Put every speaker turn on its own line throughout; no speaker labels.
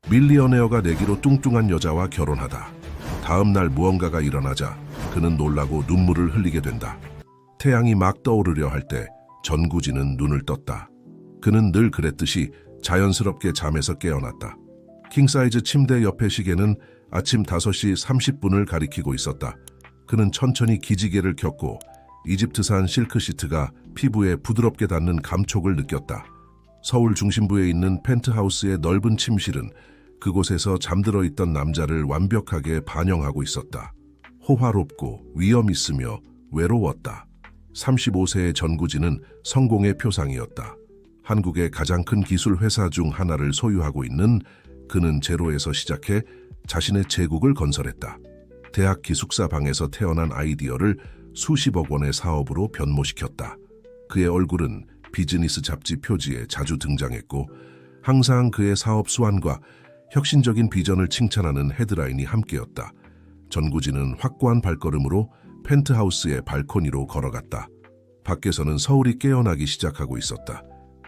밀리어네어가 내기로 뚱뚱한 여자와 결혼하다. 다음 날 무언가가 일어나자 그는 놀라고 눈물을 흘리게 된다. 태양이 막 떠오르려 할 때 전구진은 눈을 떴다. 그는 늘 그랬듯이 자연스럽게 잠에서 깨어났다. 킹사이즈 침대 옆의 시계는 아침 5시 30분을 가리키고 있었다. 그는 천천히 기지개를 켰고 이집트산 실크 시트가 피부에 부드럽게 닿는 감촉을 느꼈다. 서울 중심부에 있는 펜트하우스의 넓은 침실은 그곳에서 잠들어 있던 남자를 완벽하게 반영하고 있었다. 호화롭고 위험 있으며 외로웠다. 35세의 전구진은 성공의 표상이었다. 한국의 가장 큰 기술 회사 중 하나를 소유하고 있는 그는 제로에서 시작해 자신의 제국을 건설했다. 대학 기숙사 방에서 태어난 아이디어를 수십억 원의 사업으로 변모시켰다. 그의 얼굴은 비즈니스 잡지 표지에 자주 등장했고 항상 그의 사업 수완과 혁신적인 비전을 칭찬하는 헤드라인이 함께였다. 전구진은 확고한 발걸음으로 펜트하우스의 발코니로 걸어갔다. 밖에서는 서울이 깨어나기 시작하고 있었다.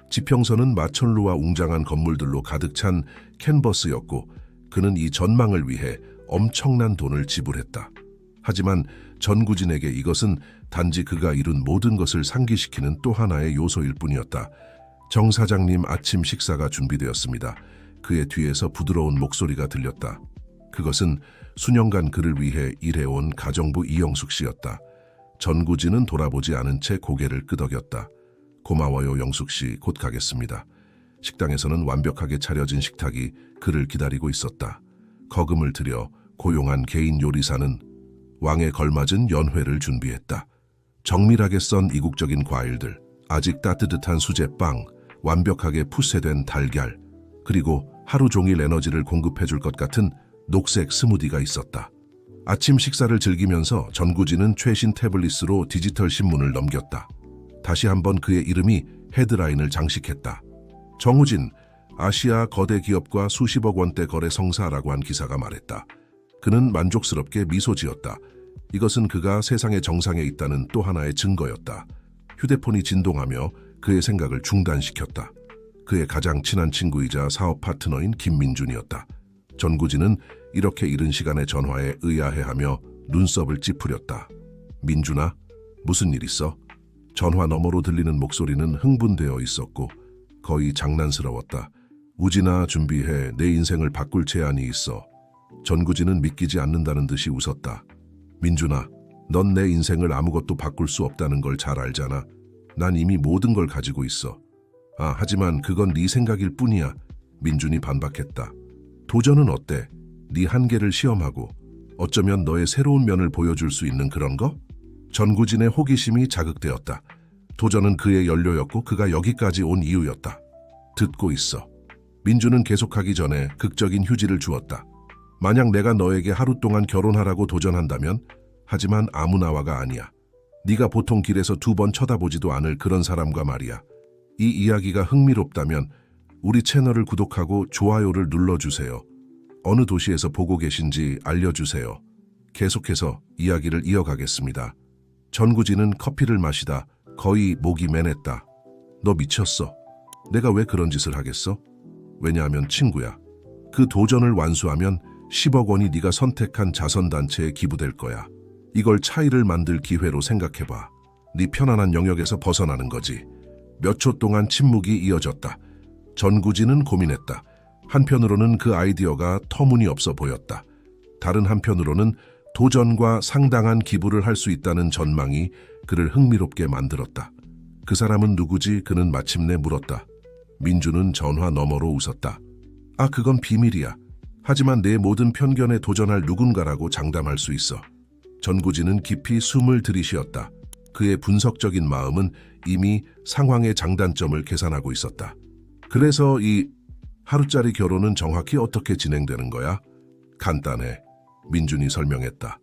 지평선은 마천루와 웅장한 건물들로 가득 찬 캔버스였고 그는 이 전망을 위해 엄청난 돈을 지불했다. 하지만 전구진에게 이것은 단지 그가 이룬 모든 것을 상기시키는 또 하나의 요소일 뿐이었다. 정 사장님 아침 식사가 준비되었습니다. 그의 뒤에서 부드러운 목소리가 들렸다. 그것은 수년간 그를 위해 일해온 가정부 이영숙 씨였다. 전구진은 돌아보지 않은 채 고개를 끄덕였다. 고마워요 영숙 씨, 곧 가겠습니다. 식당에서는 완벽하게 차려진 식탁이 그를 기다리고 있었다. 거금을 들여 고용한 개인 요리사는 왕에 걸맞은 연회를 준비했다. 정밀하게 썬 이국적인 과일들, 아직 따뜻한 수제빵, 완벽하게 푸세된 달걀, 그리고 하루 종일 에너지를 공급해줄 것 같은 녹색 스무디가 있었다. 아침 식사를 즐기면서 전구진은 최신 태블릿으로 디지털 신문을 넘겼다. 다시 한번 그의 이름이 헤드라인을 장식했다. 정우진, 아시아 거대 기업과 수십억 원대 거래 성사라고 한 기사가 말했다. 그는 만족스럽게 미소 지었다. 이것은 그가 세상의 정상에 있다는 또 하나의 증거였다. 휴대폰이 진동하며 그의 생각을 중단시켰다. 그의 가장 친한 친구이자 사업 파트너인 김민준이었다. 전구진은 이렇게 이른 시간에 전화에 의아해하며 눈썹을 찌푸렸다. 민준아, 무슨 일 있어? 전화 너머로 들리는 목소리는 흥분되어 있었고 거의 장난스러웠다. 우진아, 준비해. 내 인생을 바꿀 제안이 있어. 전구진은 믿기지 않는다는 듯이 웃었다. 민준아, 넌 내 인생을 아무것도 바꿀 수 없다는 걸 잘 알잖아. 난 이미 모든 걸 가지고 있어. 하지만 그건 네 생각일 뿐이야. 민준이 반박했다. 도전은 어때? 네 한계를 시험하고 어쩌면 너의 새로운 면을 보여줄 수 있는 그런 거? 전구진의 호기심이 자극되었다. 도전은 그의 연료였고 그가 여기까지 온 이유였다. 듣고 있어. 민준은 계속하기 전에 극적인 휴지를 주었다. 만약 내가 너에게 하루 동안 결혼하라고 도전한다면? 하지만 아무나와가 아니야. 네가 보통 길에서 2번 쳐다보지도 않을 그런 사람과 말이야. 이 이야기가 흥미롭다면 우리 채널을 구독하고 좋아요를 눌러주세요. 어느 도시에서 보고 계신지 알려주세요. 계속해서 이야기를 이어가겠습니다. 전구진은 커피를 마시다 거의 목이 맨했다. 너 미쳤어. 내가 왜 그런 짓을 하겠어? 왜냐하면 친구야. 그 도전을 완수하면 10억 원이 네가 선택한 자선단체에 기부될 거야. 이걸 차이를 만들 기회로 생각해봐. 네 편안한 영역에서 벗어나는 거지. 몇 초 동안 침묵이 이어졌다. 전구진은 고민했다. 한편으로는 그 아이디어가 터무니없어 보였다. 다른 한편으로는 도전과 상당한 기부를 할 수 있다는 전망이 그를 흥미롭게 만들었다. 그 사람은 누구지? 그는 마침내 물었다. 민준은 전화 너머로 웃었다. 그건 비밀이야. 하지만 내 모든 편견에 도전할 누군가라고 장담할 수 있어. 전구진은 깊이 숨을 들이쉬었다. 그의 분석적인 마음은 이미 상황의 장단점을 계산하고 있었다. 그래서 이 하루짜리 결혼은 정확히 어떻게 진행되는 거야? 간단해. 민준이 설명했다.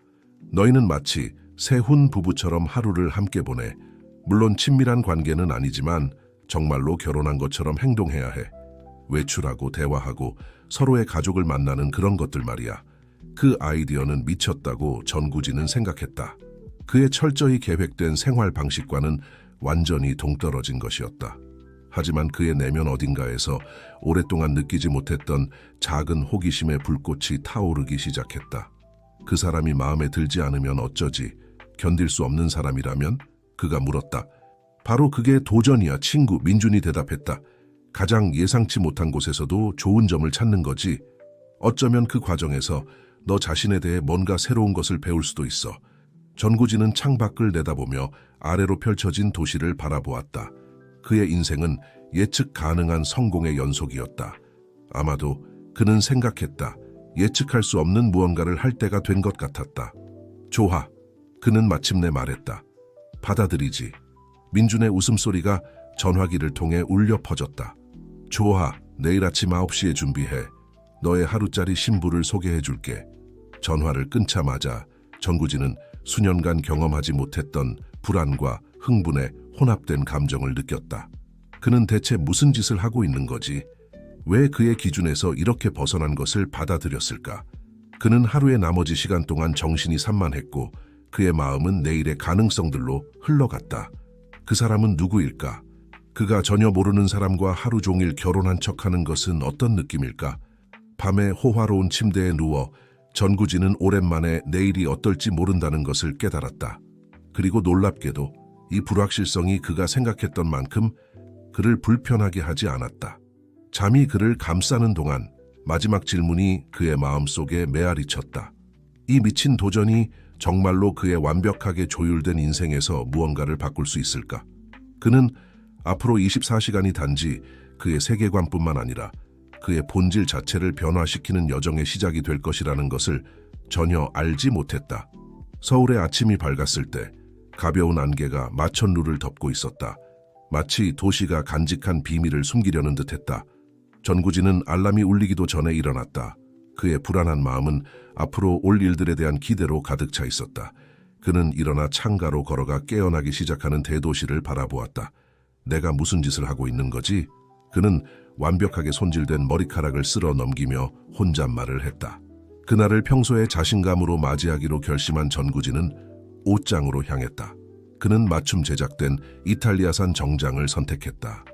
너희는 마치 새훈 부부처럼 하루를 함께 보내. 물론 친밀한 관계는 아니지만 정말로 결혼한 것처럼 행동해야 해. 외출하고 대화하고 서로의 가족을 만나는 그런 것들 말이야. 그 아이디어는 미쳤다고 전구진은 생각했다. 그의 철저히 계획된 생활 방식과는 완전히 동떨어진 것이었다. 하지만 그의 내면 어딘가에서 오랫동안 느끼지 못했던 작은 호기심의 불꽃이 타오르기 시작했다. 그 사람이 마음에 들지 않으면 어쩌지? 견딜 수 없는 사람이라면? 그가 물었다. 바로 그게 도전이야, 친구. 민준이 대답했다. 가장 예상치 못한 곳에서도 좋은 점을 찾는 거지. 어쩌면 그 과정에서 너 자신에 대해 뭔가 새로운 것을 배울 수도 있어. 전구진은 창밖을 내다보며 아래로 펼쳐진 도시를 바라보았다. 그의 인생은 예측 가능한 성공의 연속이었다. 아마도 그는 생각했다. 예측할 수 없는 무언가를 할 때가 된 것 같았다. 좋아. 그는 마침내 말했다. 받아들이지. 민준의 웃음소리가 전화기를 통해 울려 퍼졌다. 좋아. 내일 아침 9시에 준비해. 너의 하루짜리 신부를 소개해줄게. 전화를 끊자마자 전구진은 수년간 경험하지 못했던 불안과 흥분에 혼합된 감정을 느꼈다. 그는 대체 무슨 짓을 하고 있는 거지? 왜 그의 기준에서 이렇게 벗어난 것을 받아들였을까? 그는 하루의 나머지 시간 동안 정신이 산만했고 그의 마음은 내일의 가능성들로 흘러갔다. 그 사람은 누구일까? 그가 전혀 모르는 사람과 하루 종일 결혼한 척하는 것은 어떤 느낌일까? 밤에 호화로운 침대에 누워 전구진은 오랜만에 내일이 어떨지 모른다는 것을 깨달았다. 그리고 놀랍게도 이 불확실성이 그가 생각했던 만큼 그를 불편하게 하지 않았다. 잠이 그를 감싸는 동안 마지막 질문이 그의 마음속에 메아리쳤다. 이 미친 도전이 정말로 그의 완벽하게 조율된 인생에서 무언가를 바꿀 수 있을까? 그는 앞으로 24시간이 단지 그의 세계관뿐만 아니라 그의 본질 자체를 변화시키는 여정의 시작이 될 것이라는 것을 전혀 알지 못했다. 서울의 아침이 밝았을 때 가벼운 안개가 마천루를 덮고 있었다. 마치 도시가 간직한 비밀을 숨기려는 듯했다. 전구진은 알람이 울리기도 전에 일어났다. 그의 불안한 마음은 앞으로 올 일들에 대한 기대로 가득 차 있었다. 그는 일어나 창가로 걸어가 깨어나기 시작하는 대도시를 바라보았다. 내가 무슨 짓을 하고 있는 거지? 그는 완벽하게 손질된 머리카락을 쓸어 넘기며 혼잣말을 했다. 그날을 평소의 자신감으로 맞이하기로 결심한 전구진은 옷장으로 향했다. 그는 맞춤 제작된 이탈리아산 정장을 선택했다.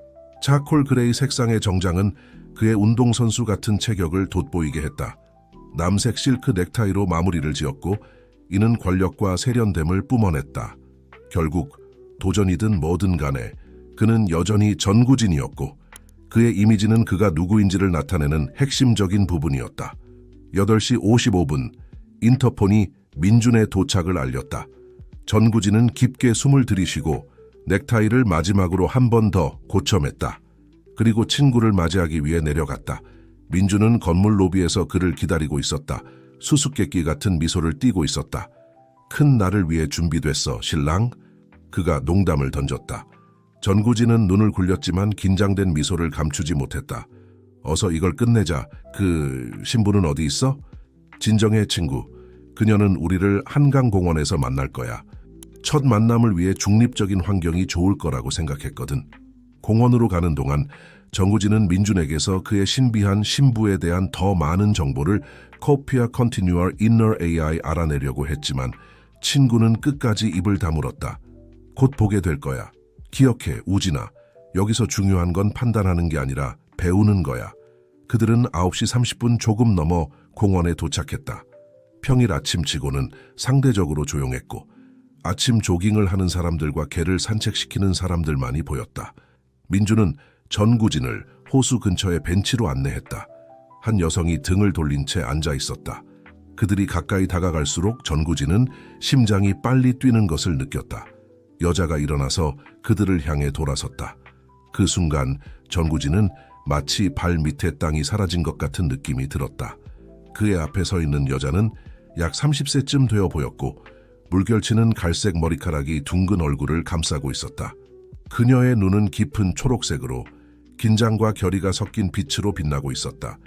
차콜 그레이 색상의 정장은 그의 운동선수 같은 체격을 돋보이게 했다. 남색 실크 넥타이로 마무리를 지었고 이는 권력과 세련됨을 뿜어냈다. 결국 도전이든 뭐든 간에 그는 여전히 전구진이었고 그의 이미지는 그가 누구인지를 나타내는 핵심적인 부분이었다. 8시 55분 인터폰이 민준의 도착을 알렸다. 전구진은 깊게 숨을 들이쉬고 넥타이를 마지막으로 한 번 더 고쳐맸다. 그리고 친구를 맞이하기 위해 내려갔다. 민준은 건물 로비에서 그를 기다리고 있었다. 수수께끼 같은 미소를 띠고 있었다. 큰 날을 위해 준비됐어, 신랑? 그가 농담을 던졌다. 전구진은 눈을 굴렸지만 긴장된 미소를 감추지 못했다. 어서 이걸 끝내자. 그 신부는 어디 있어? 진정해, 친구. 그녀는 우리를 한강공원에서 만날 거야. 첫 만남을 위해 중립적인 환경이 좋을 거라고 생각했거든. 공원으로 가는 동안 전구진은 민준에게서 그의 신비한 신부에 대한 더 많은 정보를 코피아 컨티뉴얼 이너 AI 알아내려고 했지만 친구는 끝까지 입을 다물었다. 곧 보게 될 거야. 기억해, 우진아. 여기서 중요한 건 판단하는 게 아니라 배우는 거야. 그들은 9시 30분 조금 넘어 공원에 도착했다. 평일 아침치고는 상대적으로 조용했고 아침 조깅을 하는 사람들과 개를 산책시키는 사람들만이 보였다. 민준은 전구진을 호수 근처의 벤치로 안내했다. 한 여성이 등을 돌린 채 앉아 있었다. 그들이 가까이 다가갈수록 전구진은 심장이 빨리 뛰는 것을 느꼈다. 여자가 일어나서 그들을 향해 돌아섰다. 그 순간 전구진은 마치 발 밑에 땅이 사라진 것 같은 느낌이 들었다. 그의 앞에 서 있는 여자는 약 30세쯤 되어 보였고 물결치는 갈색 머리카락이 둥근 얼굴을 감싸고 있었다. 그녀의 눈은 깊은 초록색으로 긴장과 결의가 섞인 빛으로 빛나고 있었다.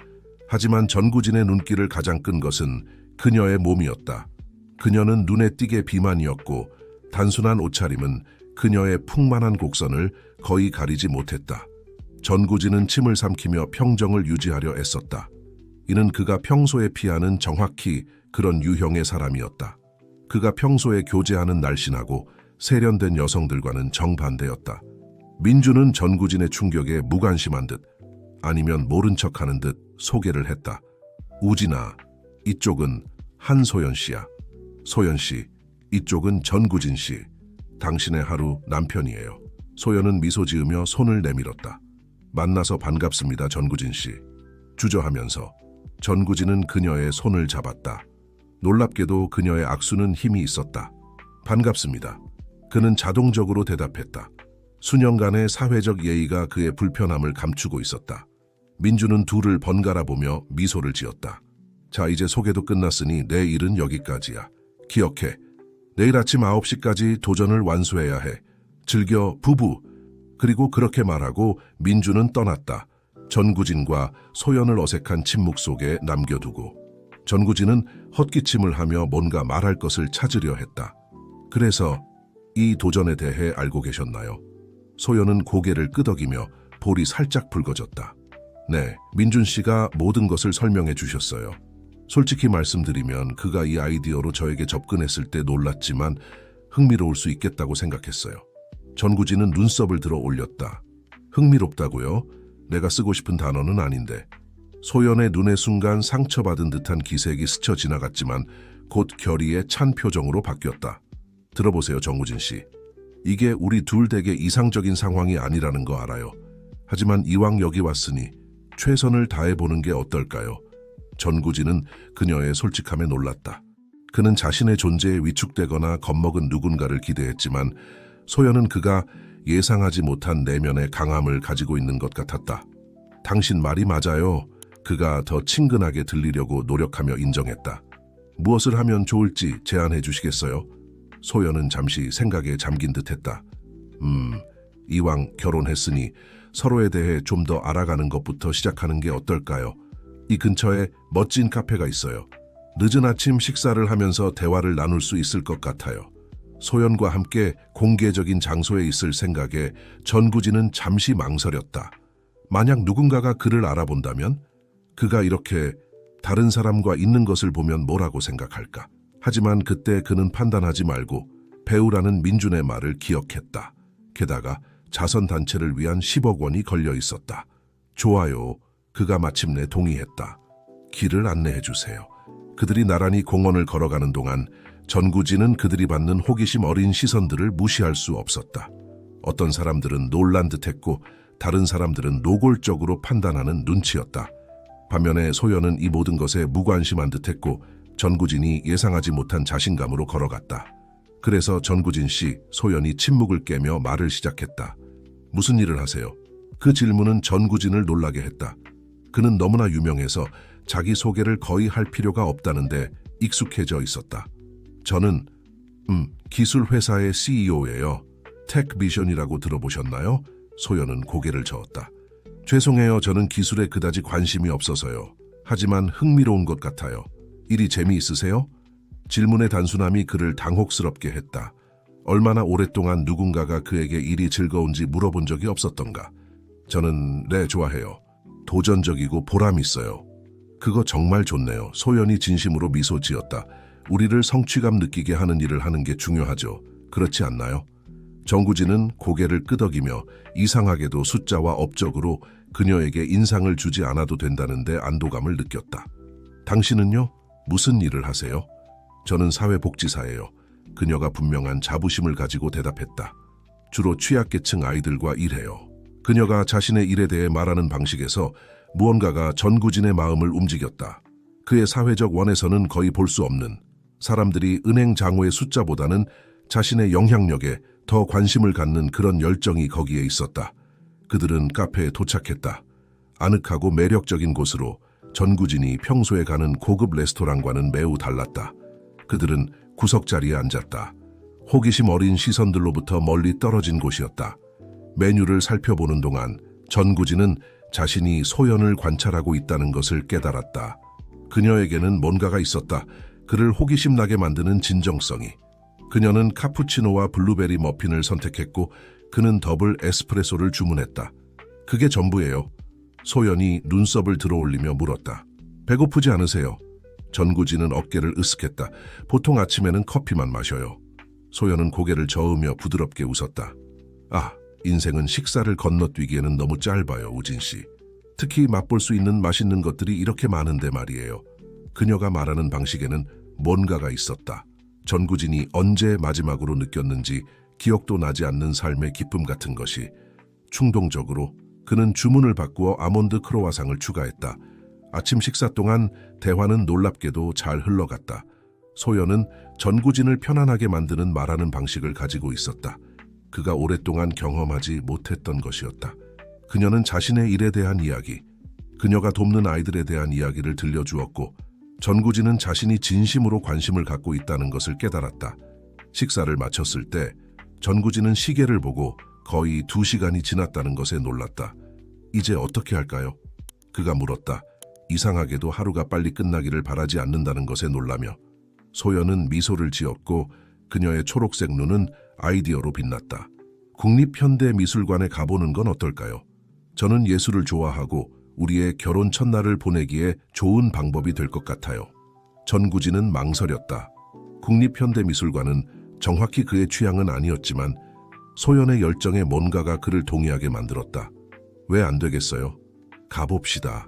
하지만 전구진의 눈길을 가장 끈 것은 그녀의 몸이었다. 그녀는 눈에 띄게 비만이었고 단순한 옷차림은 그녀의 풍만한 곡선을 거의 가리지 못했다. 전구진은 침을 삼키며 평정을 유지하려 애썼다. 이는 그가 평소에 피하는 정확히 그런 유형의 사람이었다. 그가 평소에 교제하는 날씬하고 세련된 여성들과는 정반대였다. 민주는 전구진의 충격에 무관심한 듯 아니면 모른 척하는 듯 소개를 했다. 우진아, 이쪽은 한소연 씨야. 소연 씨, 이쪽은 전구진 씨. 당신의 하루 남편이에요. 소연은 미소 지으며 손을 내밀었다. 만나서 반갑습니다, 전구진 씨. 주저하면서 전구진은 그녀의 손을 잡았다. 놀랍게도 그녀의 악수는 힘이 있었다. 반갑습니다. 그는 자동적으로 대답했다. 수년간의 사회적 예의가 그의 불편함을 감추고 있었다. 민주는 둘을 번갈아 보며 미소를 지었다. 자, 이제 소개도 끝났으니 내 일은 여기까지야. 기억해. 내일 아침 9시까지 도전을 완수해야 해. 즐겨, 부부. 그리고 그렇게 말하고 민주는 떠났다. 전구진과 소연을 어색한 침묵 속에 남겨두고. 전구진은 헛기침을 하며 뭔가 말할 것을 찾으려 했다. 그래서 이 도전에 대해 알고 계셨나요? 소연은 고개를 끄덕이며 볼이 살짝 붉어졌다. 네, 민준 씨가 모든 것을 설명해 주셨어요. 솔직히 말씀드리면 그가 이 아이디어로 저에게 접근했을 때 놀랐지만 흥미로울 수 있겠다고 생각했어요. 전구진은 눈썹을 들어 올렸다. 흥미롭다고요? 내가 쓰고 싶은 단어는 아닌데. 소연의 눈의 순간 상처받은 듯한 기색이 스쳐 지나갔지만 곧 결의에 찬 표정으로 바뀌었다. 들어보세요, 전구진 씨. 이게 우리 둘 댁의 이상적인 상황이 아니라는 거 알아요. 하지만 이왕 여기 왔으니 최선을 다해보는 게 어떨까요? 전구진은 그녀의 솔직함에 놀랐다. 그는 자신의 존재에 위축되거나 겁먹은 누군가를 기대했지만 소연은 그가 예상하지 못한 내면의 강함을 가지고 있는 것 같았다. 당신 말이 맞아요. 그가 더 친근하게 들리려고 노력하며 인정했다. 무엇을 하면 좋을지 제안해 주시겠어요? 소연은 잠시 생각에 잠긴 듯했다. 이왕 결혼했으니 서로에 대해 좀 더 알아가는 것부터 시작하는 게 어떨까요? 이 근처에 멋진 카페가 있어요. 늦은 아침 식사를 하면서 대화를 나눌 수 있을 것 같아요. 소연과 함께 공개적인 장소에 있을 생각에 전구진은 잠시 망설였다. 만약 누군가가 그를 알아본다면? 그가 이렇게 다른 사람과 있는 것을 보면 뭐라고 생각할까? 하지만 그때 그는 판단하지 말고 배우라는 민준의 말을 기억했다. 게다가 자선단체를 위한 10억 원이 걸려 있었다. 좋아요. 그가 마침내 동의했다. 길을 안내해 주세요. 그들이 나란히 공원을 걸어가는 동안 전구진은 그들이 받는 호기심 어린 시선들을 무시할 수 없었다. 어떤 사람들은 놀란 듯했고 다른 사람들은 노골적으로 판단하는 눈치였다. 반면에 소연은 이 모든 것에 무관심한 듯했고 전구진이 예상하지 못한 자신감으로 걸어갔다. 그래서 전구진 씨, 소연이 침묵을 깨며 말을 시작했다. 무슨 일을 하세요? 그 질문은 전구진을 놀라게 했다. 그는 너무나 유명해서 자기 소개를 거의 할 필요가 없다는데 익숙해져 있었다. 저는 기술회사의 CEO예요. 택비전이라고 들어보셨나요? 소연은 고개를 저었다. 죄송해요. 저는 기술에 그다지 관심이 없어서요. 하지만 흥미로운 것 같아요. 일이 재미있으세요? 질문의 단순함이 그를 당혹스럽게 했다. 얼마나 오랫동안 누군가가 그에게 일이 즐거운지 물어본 적이 없었던가. 저는 네, 좋아해요. 도전적이고 보람 있어요. 그거 정말 좋네요. 소연이 진심으로 미소 지었다. 우리를 성취감 느끼게 하는 일을 하는 게 중요하죠. 그렇지 않나요? 전구진은 고개를 끄덕이며 이상하게도 숫자와 업적으로 그녀에게 인상을 주지 않아도 된다는데 안도감을 느꼈다. 당신은요? 무슨 일을 하세요? 저는 사회복지사예요. 그녀가 분명한 자부심을 가지고 대답했다. 주로 취약계층 아이들과 일해요. 그녀가 자신의 일에 대해 말하는 방식에서 무언가가 전구진의 마음을 움직였다. 그의 사회적 원에서는 거의 볼 수 없는 사람들이 은행 장부의 숫자보다는 자신의 영향력에 더 관심을 갖는 그런 열정이 거기에 있었다. 그들은 카페에 도착했다. 아늑하고 매력적인 곳으로 전구진이 평소에 가는 고급 레스토랑과는 매우 달랐다. 그들은 구석자리에 앉았다. 호기심 어린 시선들로부터 멀리 떨어진 곳이었다. 메뉴를 살펴보는 동안 전구진은 자신이 소연을 관찰하고 있다는 것을 깨달았다. 그녀에게는 뭔가가 있었다. 그를 호기심 나게 만드는 진정성이. 그녀는 카푸치노와 블루베리 머핀을 선택했고 그는 더블 에스프레소를 주문했다. 그게 전부예요. 소연이 눈썹을 들어올리며 물었다. 배고프지 않으세요? 전구진은 어깨를 으쓱했다. 보통 아침에는 커피만 마셔요. 소연은 고개를 저으며 부드럽게 웃었다. 아, 인생은 식사를 건너뛰기에는 너무 짧아요, 우진 씨. 특히 맛볼 수 있는 맛있는 것들이 이렇게 많은데 말이에요. 그녀가 말하는 방식에는 뭔가가 있었다. 전구진이 언제 마지막으로 느꼈는지 기억도 나지 않는 삶의 기쁨 같은 것이. 충동적으로 그는 주문을 바꾸어 아몬드 크로와상을 추가했다. 아침 식사 동안 대화는 놀랍게도 잘 흘러갔다. 소연은 전구진을 편안하게 만드는 말하는 방식을 가지고 있었다. 그가 오랫동안 경험하지 못했던 것이었다. 그녀는 자신의 일에 대한 이야기, 그녀가 돕는 아이들에 대한 이야기를 들려주었고, 전구진은 자신이 진심으로 관심을 갖고 있다는 것을 깨달았다. 식사를 마쳤을 때 전구진은 시계를 보고 거의 2시간이 지났다는 것에 놀랐다. 이제 어떻게 할까요? 그가 물었다. 이상하게도 하루가 빨리 끝나기를 바라지 않는다는 것에 놀라며. 소연은 미소를 지었고 그녀의 초록색 눈은 아이디어로 빛났다. 국립현대미술관에 가보는 건 어떨까요? 저는 예술을 좋아하고 우리의 결혼 첫날을 보내기에 좋은 방법이 될 것 같아요. 전구진은 망설였다. 국립현대미술관은 정확히 그의 취향은 아니었지만 소연의 열정에 뭔가가 그를 동의하게 만들었다. 왜 안 되겠어요? 가봅시다.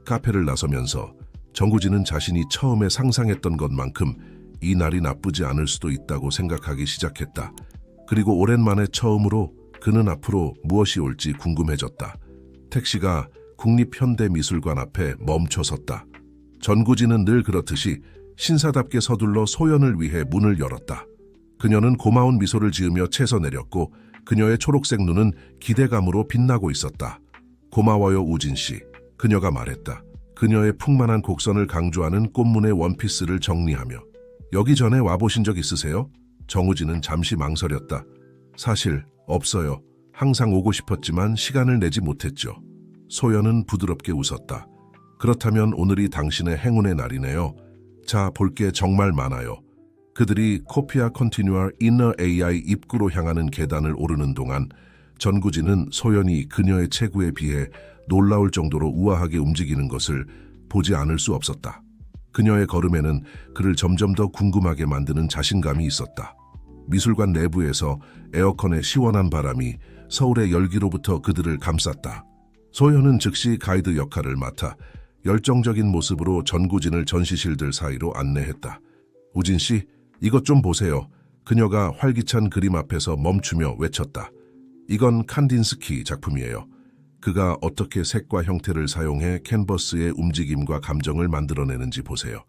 카페를 나서면서 전구진은 자신이 처음에 상상했던 것만큼 이 날이 나쁘지 않을 수도 있다고 생각하기 시작했다. 그리고 오랜만에 처음으로 그는 앞으로 무엇이 올지 궁금해졌다. 택시가 국립현대미술관 앞에 멈춰섰다. 전구진은 늘 그렇듯이 신사답게 서둘러 소연을 위해 문을 열었다. 그녀는 고마운 미소를 지으며 채서 내렸고 그녀의 초록색 눈은 기대감으로 빛나고 있었다. 고마워요, 우진 씨. 그녀가 말했다. 그녀의 풍만한 곡선을 강조하는 꽃무늬 원피스를 정리하며. 여기 전에 와보신 적 있으세요? 정우진은 잠시 망설였다. 사실 없어요. 항상 오고 싶었지만 시간을 내지 못했죠. 소연은 부드럽게 웃었다. 그렇다면 오늘이 당신의 행운의 날이네요. 자, 볼 게 정말 많아요. 그들이 코피아 컨티뉴얼 이너 AI 입구로 향하는 계단을 오르는 동안 전구진은 소연이 그녀의 체구에 비해 놀라울 정도로 우아하게 움직이는 것을 보지 않을 수 없었다. 그녀의 걸음에는 그를 점점 더 궁금하게 만드는 자신감이 있었다. 미술관 내부에서 에어컨의 시원한 바람이 서울의 열기로부터 그들을 감쌌다. 소연은 즉시 가이드 역할을 맡아 열정적인 모습으로 전구진을 전시실들 사이로 안내했다. 우진 씨, 이것 좀 보세요. 그녀가 활기찬 그림 앞에서 멈추며 외쳤다. 이건 칸딘스키 작품이에요. 그가 어떻게 색과 형태를 사용해 캔버스의 움직임과 감정을 만들어내는지 보세요.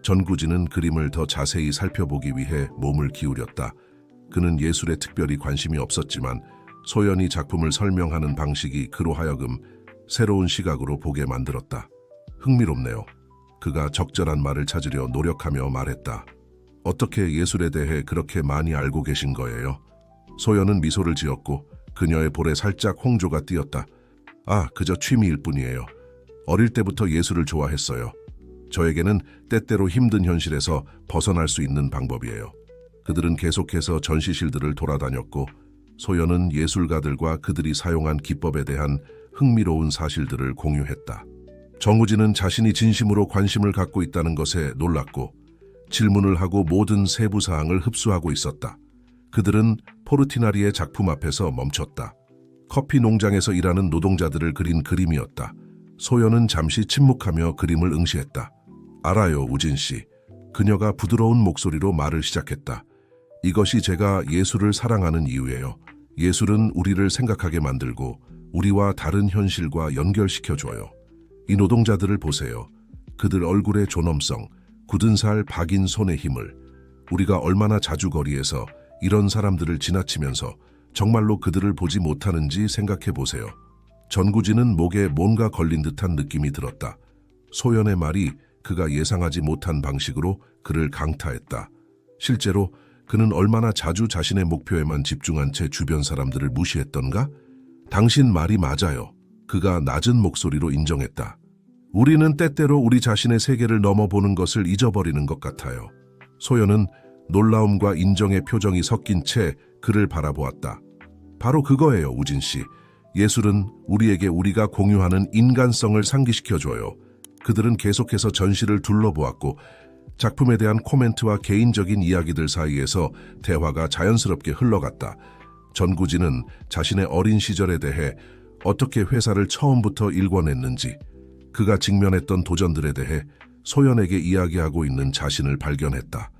전구진은 그림을 더 자세히 살펴보기 위해 몸을 기울였다. 그는 예술에 특별히 관심이 없었지만 소연이 작품을 설명하는 방식이 그로 하여금 새로운 시각으로 보게 만들었다. 흥미롭네요. 그가 적절한 말을 찾으려 노력하며 말했다. 어떻게 예술에 대해 그렇게 많이 알고 계신 거예요? 소연은 미소를 지었고 그녀의 볼에 살짝 홍조가 띄었다. 아, 그저 취미일 뿐이에요. 어릴 때부터 예술을 좋아했어요. 저에게는 때때로 힘든 현실에서 벗어날 수 있는 방법이에요. 그들은 계속해서 전시실들을 돌아다녔고 소연은 예술가들과 그들이 사용한 기법에 대한 흥미로운 사실들을 공유했다. 정우진은 자신이 진심으로 관심을 갖고 있다는 것에 놀랐고 질문을 하고 모든 세부 사항을 흡수하고 있었다. 그들은 포르티나리의 작품 앞에서 멈췄다. 커피 농장에서 일하는 노동자들을 그린 그림이었다. 소연은 잠시 침묵하며 그림을 응시했다. 알아요, 우진 씨. 그녀가 부드러운 목소리로 말을 시작했다. 이것이 제가 예술을 사랑하는 이유예요. 예술은 우리를 생각하게 만들고 우리와 다른 현실과 연결시켜줘요. 이 노동자들을 보세요. 그들 얼굴의 존엄성, 굳은 살 박인 손의 힘을. 우리가 얼마나 자주 거리에서 이런 사람들을 지나치면서 정말로 그들을 보지 못하는지 생각해 보세요. 전구진은 목에 뭔가 걸린 듯한 느낌이 들었다. 소연의 말이 그가 예상하지 못한 방식으로 그를 강타했다. 실제로 그는 얼마나 자주 자신의 목표에만 집중한 채 주변 사람들을 무시했던가? 당신 말이 맞아요. 그가 낮은 목소리로 인정했다. 우리는 때때로 우리 자신의 세계를 넘어보는 것을 잊어버리는 것 같아요. 소연은 놀라움과 인정의 표정이 섞인 채 그를 바라보았다. 바로 그거예요, 우진 씨. 예술은 우리에게 우리가 공유하는 인간성을 상기시켜줘요. 그들은 계속해서 전시를 둘러보았고 작품에 대한 코멘트와 개인적인 이야기들 사이에서 대화가 자연스럽게 흘러갔다. 전구진은 자신의 어린 시절에 대해 어떻게 회사를 처음부터 일궈냈는지, 그가 직면했던 도전들에 대해 소연에게 이야기하고 있는 자신을 발견했다.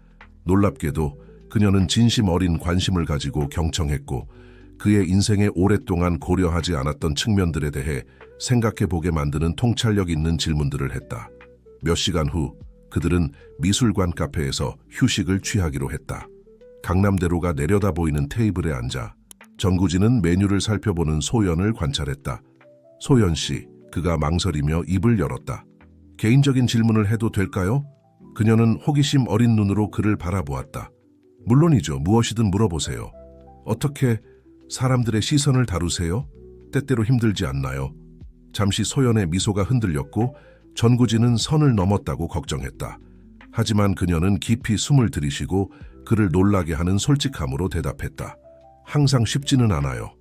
놀랍게도 그녀는 진심 어린 관심을 가지고 경청했고, 그의 인생에 오랫동안 고려하지 않았던 측면들에 대해 생각해보게 만드는 통찰력 있는 질문들을 했다. 몇 시간 후 그들은 미술관 카페에서 휴식을 취하기로 했다. 강남대로가 내려다 보이는 테이블에 앉아 전구진은 메뉴를 살펴보는 소연을 관찰했다. 소연 씨, 그가 망설이며 입을 열었다. 개인적인 질문을 해도 될까요? 그녀는 호기심 어린 눈으로 그를 바라보았다. 물론이죠. 무엇이든 물어보세요. 어떻게 사람들의 시선을 다루세요? 때때로 힘들지 않나요? 잠시 소연의 미소가 흔들렸고 전구진은 선을 넘었다고 걱정했다. 하지만 그녀는 깊이 숨을 들이쉬고 그를 놀라게 하는 솔직함으로 대답했다. 항상 쉽지는 않아요.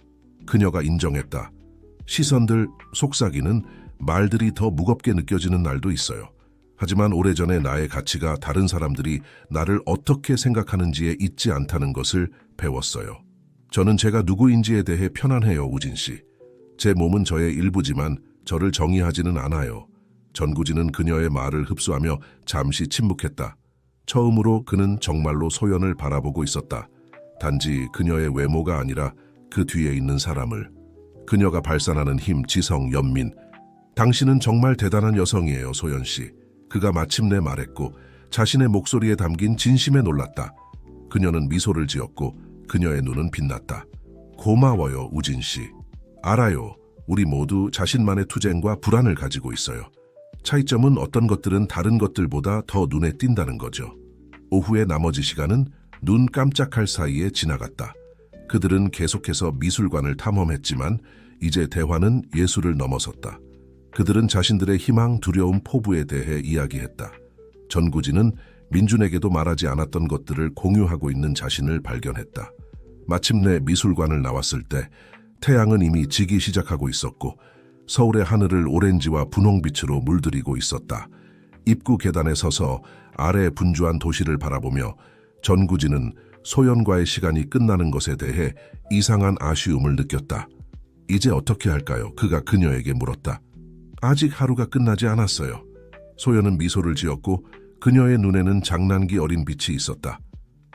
그녀가 인정했다. 시선들, 속삭이는 말들이 더 무겁게 느껴지는 날도 있어요. 하지만 오래전에 나의 가치가 다른 사람들이 나를 어떻게 생각하는지에 있지 않다는 것을 배웠어요. 저는 제가 누구인지에 대해 편안해요, 우진 씨. 제 몸은 저의 일부지만 저를 정의하지는 않아요. 전구진은 그녀의 말을 흡수하며 잠시 침묵했다. 처음으로 그는 정말로 소연을 바라보고 있었다. 단지 그녀의 외모가 아니라 그 뒤에 있는 사람을. 그녀가 발산하는 힘, 지성, 연민. 당신은 정말 대단한 여성이에요, 소연 씨. 그가 마침내 말했고 자신의 목소리에 담긴 진심에 놀랐다. 그녀는 미소를 지었고 그녀의 눈은 빛났다. 고마워요, 우진 씨. 알아요. 우리 모두 자신만의 투쟁과 불안을 가지고 있어요. 차이점은 어떤 것들은 다른 것들보다 더 눈에 띈다는 거죠. 오후의 나머지 시간은 눈 깜짝할 사이에 지나갔다. 그들은 계속해서 미술관을 탐험했지만 이제 대화는 예술을 넘어섰다. 그들은 자신들의 희망, 두려움, 포부에 대해 이야기했다. 전구진은 민준에게도 말하지 않았던 것들을 공유하고 있는 자신을 발견했다. 마침내 미술관을 나왔을 때 태양은 이미 지기 시작하고 있었고 서울의 하늘을 오렌지와 분홍빛으로 물들이고 있었다. 입구 계단에 서서 아래 분주한 도시를 바라보며 전구진은 소연과의 시간이 끝나는 것에 대해 이상한 아쉬움을 느꼈다. 이제 어떻게 할까요? 그가 그녀에게 물었다. 아직 하루가 끝나지 않았어요. 소연은 미소를 지었고 그녀의 눈에는 장난기 어린 빛이 있었다.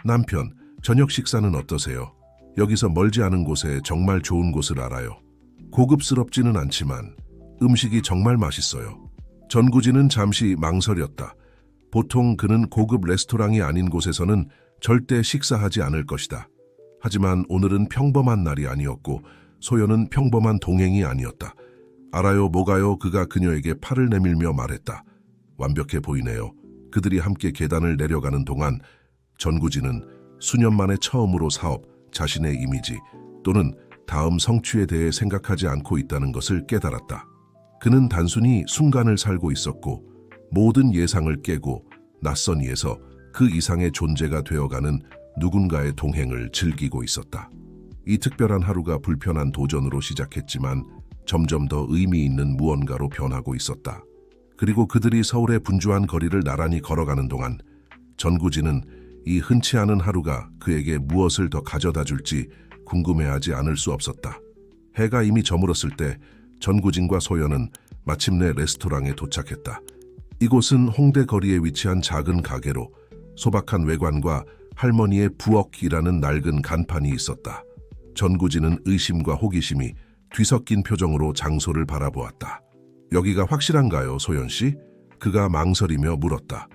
남편, 저녁 식사는 어떠세요? 여기서 멀지 않은 곳에 정말 좋은 곳을 알아요. 고급스럽지는 않지만 음식이 정말 맛있어요. 전구진은 잠시 망설였다. 보통 그는 고급 레스토랑이 아닌 곳에서는 절대 식사하지 않을 것이다. 하지만 오늘은 평범한 날이 아니었고 소연은 평범한 동행이 아니었다. 알아요, 뭐가요? 그가 그녀에게 팔을 내밀며 말했다. 완벽해 보이네요. 그들이 함께 계단을 내려가는 동안 전구진은 수년 만에 처음으로 사업, 자신의 이미지 또는 다음 성취에 대해 생각하지 않고 있다는 것을 깨달았다. 그는 단순히 순간을 살고 있었고 모든 예상을 깨고 낯선 이에서 그 이상의 존재가 되어가는 누군가의 동행을 즐기고 있었다. 이 특별한 하루가 불편한 도전으로 시작했지만 점점 더 의미 있는 무언가로 변하고 있었다. 그리고 그들이 서울의 분주한 거리를 나란히 걸어가는 동안 전구진은 이 흔치 않은 하루가 그에게 무엇을 더 가져다 줄지 궁금해하지 않을 수 없었다. 해가 이미 저물었을 때 전구진과 소연은 마침내 레스토랑에 도착했다. 이곳은 홍대 거리에 위치한 작은 가게로 소박한 외관과 할머니의 부엌이라는 낡은 간판이 있었다. 전구진은 의심과 호기심이 뒤섞인 표정으로 장소를 바라보았다. 여기가 확실한가요, 소연 씨? 그가 망설이며 물었다.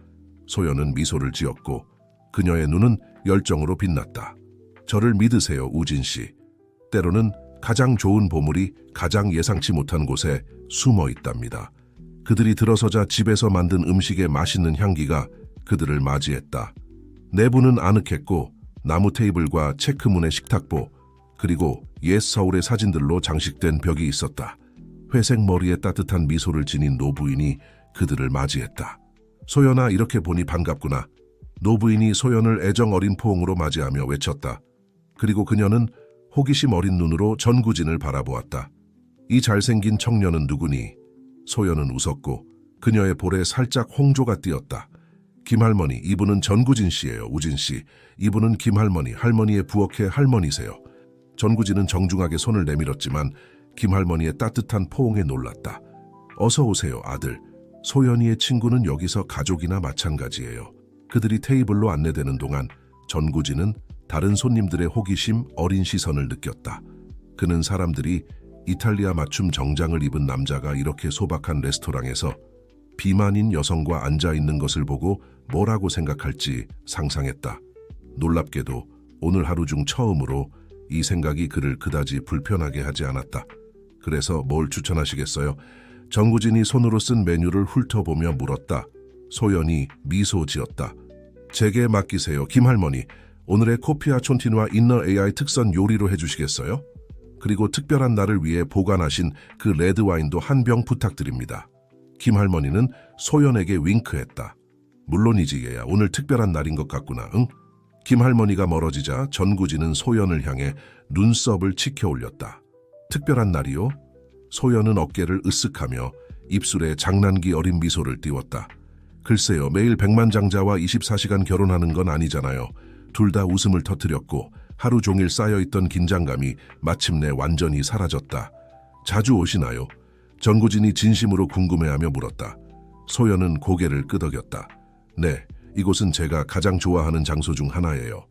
소연은 미소를 지었고 그녀의 눈은 열정으로 빛났다. 저를 믿으세요, 우진 씨. 때로는 가장 좋은 보물이 가장 예상치 못한 곳에 숨어 있답니다. 그들이 들어서자 집에서 만든 음식의 맛있는 향기가 그들을 맞이했다. 내부는 아늑했고 나무 테이블과 체크문의 식탁보, 그리고 옛 서울의 사진들로 장식된 벽이 있었다. 회색 머리에 따뜻한 미소를 지닌 노부인이 그들을 맞이했다. 소연아, 이렇게 보니 반갑구나. 노부인이 소연을 애정 어린 포옹으로 맞이하며 외쳤다. 그리고 그녀는 호기심 어린 눈으로 전구진을 바라보았다. 이 잘생긴 청년은 누구니? 소연은 웃었고 그녀의 볼에 살짝 홍조가 띄었다. 김할머니, 이분은 전구진 씨예요, 우진 씨. 이분은 김할머니, 할머니의 부엌의 할머니세요. 전구진은 정중하게 손을 내밀었지만 김할머니의 따뜻한 포옹에 놀랐다. 어서 오세요, 아들. 소연이의 친구는 여기서 가족이나 마찬가지예요. 그들이 테이블로 안내되는 동안 전구진은 다른 손님들의 호기심 어린 시선을 느꼈다. 그는 사람들이 이탈리아 맞춤 정장을 입은 남자가 이렇게 소박한 레스토랑에서 비만인 여성과 앉아있는 것을 보고 뭐라고 생각할지 상상했다. 놀랍게도 오늘 하루 중 처음으로 이 생각이 그를 그다지 불편하게 하지 않았다. 그래서 뭘 추천하시겠어요? 전구진이 손으로 쓴 메뉴를 훑어보며 물었다. 소연이 미소 지었다. 제게 맡기세요, 김할머니. 오늘의 코피아 촌티누아 인너 AI 특선 요리로 해주시겠어요? 그리고 특별한 날을 위해 보관하신 그 레드와인도 한 병 부탁드립니다. 김할머니는 소연에게 윙크했다. 물론이지 얘야, 오늘 특별한 날인 것 같구나, 응? 김할머니가 멀어지자 전구진은 소연을 향해 눈썹을 치켜 올렸다. 특별한 날이요? 소연은 어깨를 으쓱하며 입술에 장난기 어린 미소를 띄웠다. 글쎄요, 매일 백만장자와 24시간 결혼하는 건 아니잖아요. 둘 다 웃음을 터뜨렸고 하루 종일 쌓여있던 긴장감이 마침내 완전히 사라졌다. 자주 오시나요? 전구진이 진심으로 궁금해하며 물었다. 소연은 고개를 끄덕였다. 네, 이곳은 제가 가장 좋아하는 장소 중 하나예요.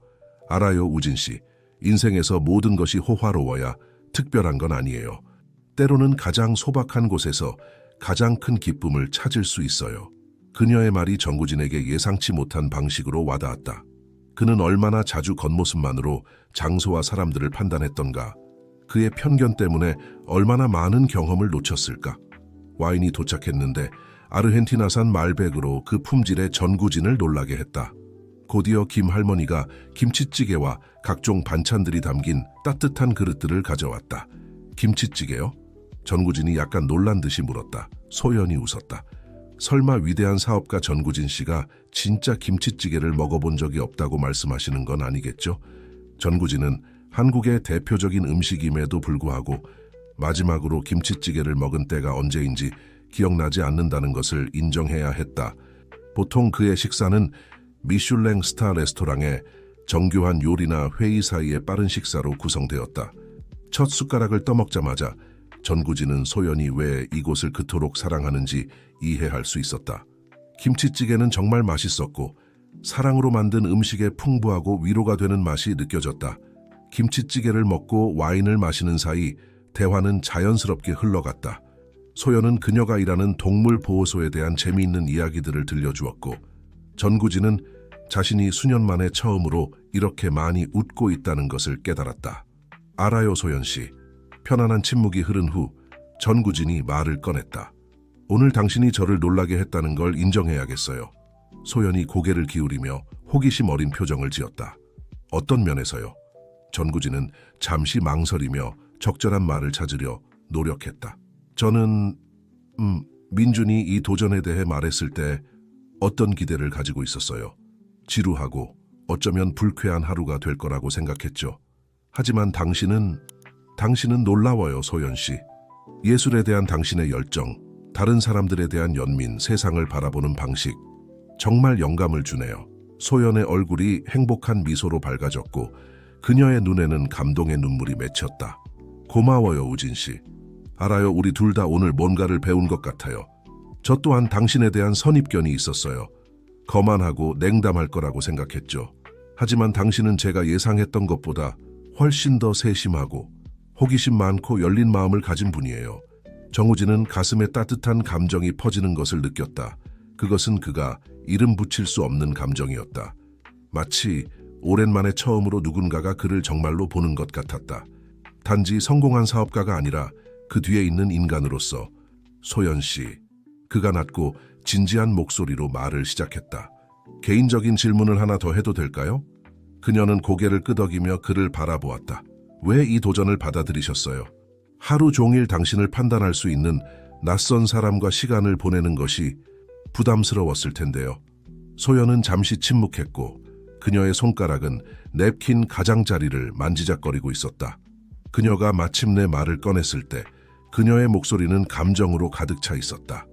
알아요, 우진 씨. 인생에서 모든 것이 호화로워야 특별한 건 아니에요. 때로는 가장 소박한 곳에서 가장 큰 기쁨을 찾을 수 있어요. 그녀의 말이 전구진에게 예상치 못한 방식으로 와닿았다. 그는 얼마나 자주 겉모습만으로 장소와 사람들을 판단했던가. 그의 편견 때문에 얼마나 많은 경험을 놓쳤을까. 와인이 도착했는데 아르헨티나산 말백으로 그 품질에 전구진을 놀라게 했다. 곧이어 김할머니가 김치찌개와 각종 반찬들이 담긴 따뜻한 그릇들을 가져왔다. 김치찌개요? 전구진이 약간 놀란 듯이 물었다. 소연이 웃었다. 설마 위대한 사업가 전구진 씨가 진짜 김치찌개를 먹어본 적이 없다고 말씀하시는 건 아니겠죠? 전구진은 한국의 대표적인 음식임에도 불구하고 마지막으로 김치찌개를 먹은 때가 언제인지 기억나지 않는다는 것을 인정해야 했다. 보통 그의 식사는 미슐랭 스타 레스토랑의 정교한 요리나 회의 사이의 빠른 식사로 구성되었다. 첫 숟가락을 떠먹자마자 전구진은 소연이 왜 이곳을 그토록 사랑하는지 이해할 수 있었다. 김치찌개는 정말 맛있었고 사랑으로 만든 음식에 풍부하고 위로가 되는 맛이 느껴졌다. 김치찌개를 먹고 와인을 마시는 사이 대화는 자연스럽게 흘러갔다. 소연은 그녀가 일하는 동물 보호소에 대한 재미있는 이야기들을 들려주었고 전구진은 자신이 수년 만에 처음으로 이렇게 많이 웃고 있다는 것을 깨달았다. 알아요, 소연 씨. 편안한 침묵이 흐른 후 전구진이 말을 꺼냈다. 오늘 당신이 저를 놀라게 했다는 걸 인정해야겠어요. 소연이 고개를 기울이며 호기심 어린 표정을 지었다. 어떤 면에서요? 전구진은 잠시 망설이며 적절한 말을 찾으려 노력했다. 저는 민준이 이 도전에 대해 말했을 때 어떤 기대를 가지고 있었어요. 지루하고 어쩌면 불쾌한 하루가 될 거라고 생각했죠. 하지만 당신은 놀라워요, 소연 씨. 예술에 대한 당신의 열정, 다른 사람들에 대한 연민, 세상을 바라보는 방식, 정말 영감을 주네요. 소연의 얼굴이 행복한 미소로 밝아졌고 그녀의 눈에는 감동의 눈물이 맺혔다. 고마워요, 우진 씨. 알아요, 우리 둘 다 오늘 뭔가를 배운 것 같아요. 저 또한 당신에 대한 선입견이 있었어요. 거만하고 냉담할 거라고 생각했죠. 하지만 당신은 제가 예상했던 것보다 훨씬 더 세심하고 호기심 많고 열린 마음을 가진 분이에요. 정우진은 가슴에 따뜻한 감정이 퍼지는 것을 느꼈다. 그것은 그가 이름 붙일 수 없는 감정이었다. 마치 오랜만에 처음으로 누군가가 그를 정말로 보는 것 같았다. 단지 성공한 사업가가 아니라 그 뒤에 있는 인간으로서. 소연 씨, 그가 낮고 진지한 목소리로 말을 시작했다. 개인적인 질문을 하나 더 해도 될까요? 그녀는 고개를 끄덕이며 그를 바라보았다. 왜 이 도전을 받아들이셨어요? 하루 종일 당신을 판단할 수 있는 낯선 사람과 시간을 보내는 것이 부담스러웠을 텐데요. 소연은 잠시 침묵했고 그녀의 손가락은 냅킨 가장자리를 만지작거리고 있었다. 그녀가 마침내 말을 꺼냈을 때 그녀의 목소리는 감정으로 가득 차 있었다.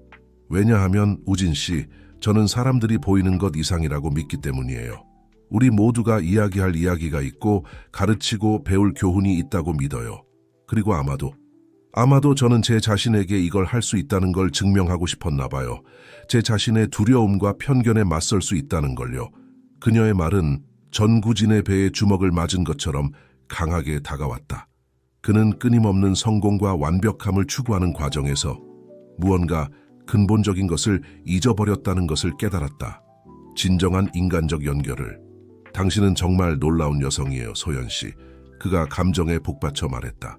왜냐하면 우진 씨, 저는 사람들이 보이는 것 이상이라고 믿기 때문이에요. 우리 모두가 이야기할 이야기가 있고 가르치고 배울 교훈이 있다고 믿어요. 그리고 아마도 저는 제 자신에게 이걸 할 수 있다는 걸 증명하고 싶었나 봐요. 제 자신의 두려움과 편견에 맞설 수 있다는 걸요. 그녀의 말은 전구진의 배에 주먹을 맞은 것처럼 강하게 다가왔다. 그는 끊임없는 성공과 완벽함을 추구하는 과정에서 무언가 근본적인 것을 잊어버렸다는 것을 깨달았다. 진정한 인간적 연결을. 당신은 정말 놀라운 여성이에요, 소연 씨. 그가 감정에 복받쳐 말했다.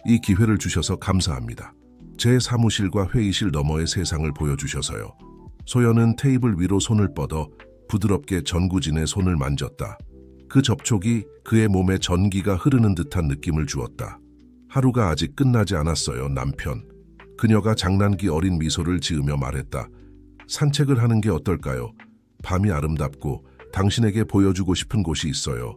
이 기회를 주셔서 감사합니다. 제 사무실과 회의실 너머의 세상을 보여주셔서요. 소연은 테이블 위로 손을 뻗어 부드럽게 전구진의 손을 만졌다. 그 접촉이 그의 몸에 전기가 흐르는 듯한 느낌을 주었다. 하루가 아직 끝나지 않았어요, 남편. 그녀가 장난기 어린 미소를 지으며 말했다. 산책을 하는 게 어떨까요? 밤이 아름답고 당신에게 보여주고 싶은 곳이 있어요.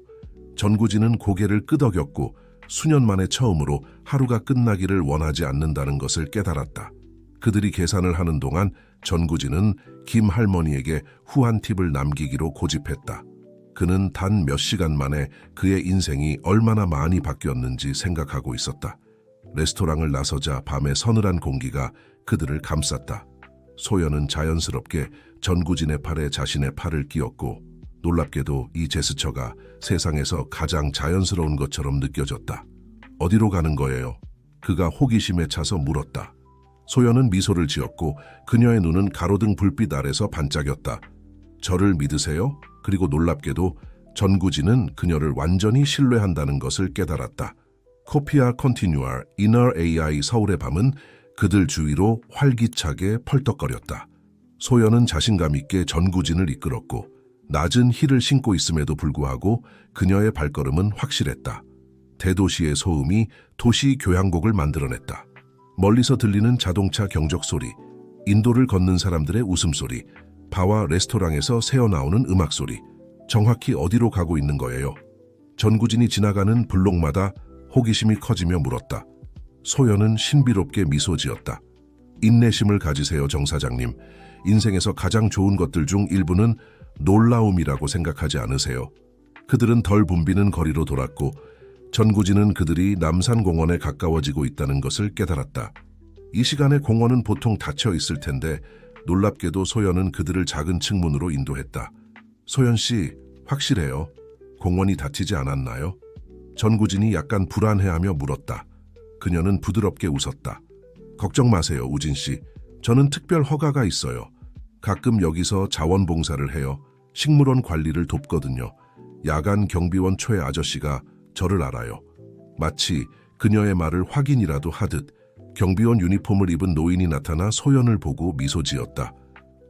전구진은 고개를 끄덕였고 수년 만에 처음으로 하루가 끝나기를 원하지 않는다는 것을 깨달았다. 그들이 계산을 하는 동안 전구진은 김 할머니에게 후한 팁을 남기기로 고집했다. 그는 단 몇 시간 만에 그의 인생이 얼마나 많이 바뀌었는지 생각하고 있었다. 레스토랑을 나서자 밤의 서늘한 공기가 그들을 감쌌다. 소연은 자연스럽게 전구진의 팔에 자신의 팔을 끼웠고 놀랍게도 이 제스처가 세상에서 가장 자연스러운 것처럼 느껴졌다. 어디로 가는 거예요? 그가 호기심에 차서 물었다. 소연은 미소를 지었고 그녀의 눈은 가로등 불빛 아래서 반짝였다. 저를 믿으세요? 그리고 놀랍게도 전구진은 그녀를 완전히 신뢰한다는 것을 깨달았다. 코피아 컨티뉴얼 이너 AI 서울의 밤은 그들 주위로 활기차게 펄떡거렸다. 소연은 자신감 있게 전구진을 이끌었고 낮은 힐을 신고 있음에도 불구하고 그녀의 발걸음은 확실했다. 대도시의 소음이 도시 교향곡을 만들어냈다. 멀리서 들리는 자동차 경적 소리, 인도를 걷는 사람들의 웃음소리, 바와 레스토랑에서 새어나오는 음악 소리. 정확히 어디로 가고 있는 거예요? 전구진이 지나가는 블록마다 호기심이 커지며 물었다. 소연은 신비롭게 미소 지었다. 인내심을 가지세요, 정 사장님. 인생에서 가장 좋은 것들 중 일부는 놀라움이라고 생각하지 않으세요? 그들은 덜 붐비는 거리로 돌았고 전구진은 그들이 남산공원에 가까워지고 있다는 것을 깨달았다. 이 시간에 공원은 보통 닫혀 있을 텐데 놀랍게도 소연은 그들을 작은 측문으로 인도했다. 소연 씨, 확실해요? 공원이 닫히지 않았나요? 전구진이 약간 불안해하며 물었다. 그녀는 부드럽게 웃었다. 걱정 마세요, 우진 씨. 저는 특별 허가가 있어요. 가끔 여기서 자원봉사를 해요. 식물원 관리를 돕거든요. 야간 경비원 초의 아저씨가 저를 알아요. 마치 그녀의 말을 확인이라도 하듯 경비원 유니폼을 입은 노인이 나타나 소연을 보고 미소 지었다.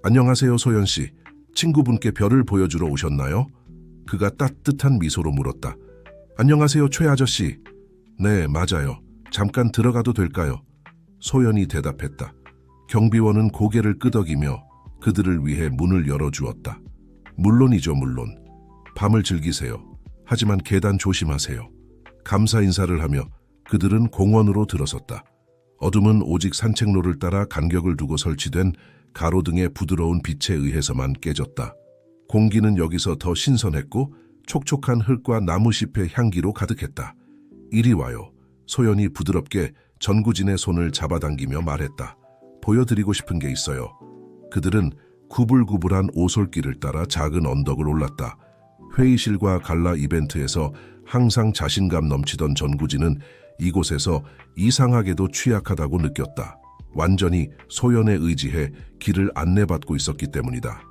안녕하세요, 소연 씨. 친구분께 별을 보여주러 오셨나요? 그가 따뜻한 미소로 물었다. 안녕하세요, 최 아저씨. 네, 맞아요. 잠깐 들어가도 될까요? 소연이 대답했다. 경비원은 고개를 끄덕이며 그들을 위해 문을 열어주었다. 물론이죠, 물론. 밤을 즐기세요. 하지만 계단 조심하세요. 감사 인사를 하며 그들은 공원으로 들어섰다. 어둠은 오직 산책로를 따라 간격을 두고 설치된 가로등의 부드러운 빛에 의해서만 깨졌다. 공기는 여기서 더 신선했고 촉촉한 흙과 나무잎의 향기로 가득했다. 이리 와요. 소연이 부드럽게 전구진의 손을 잡아당기며 말했다. 보여드리고 싶은 게 있어요. 그들은 구불구불한 오솔길을 따라 작은 언덕을 올랐다. 회의실과 갈라 이벤트에서 항상 자신감 넘치던 전구진은 이곳에서 이상하게도 취약하다고 느꼈다. 완전히 소연에 의지해 길을 안내받고 있었기 때문이다.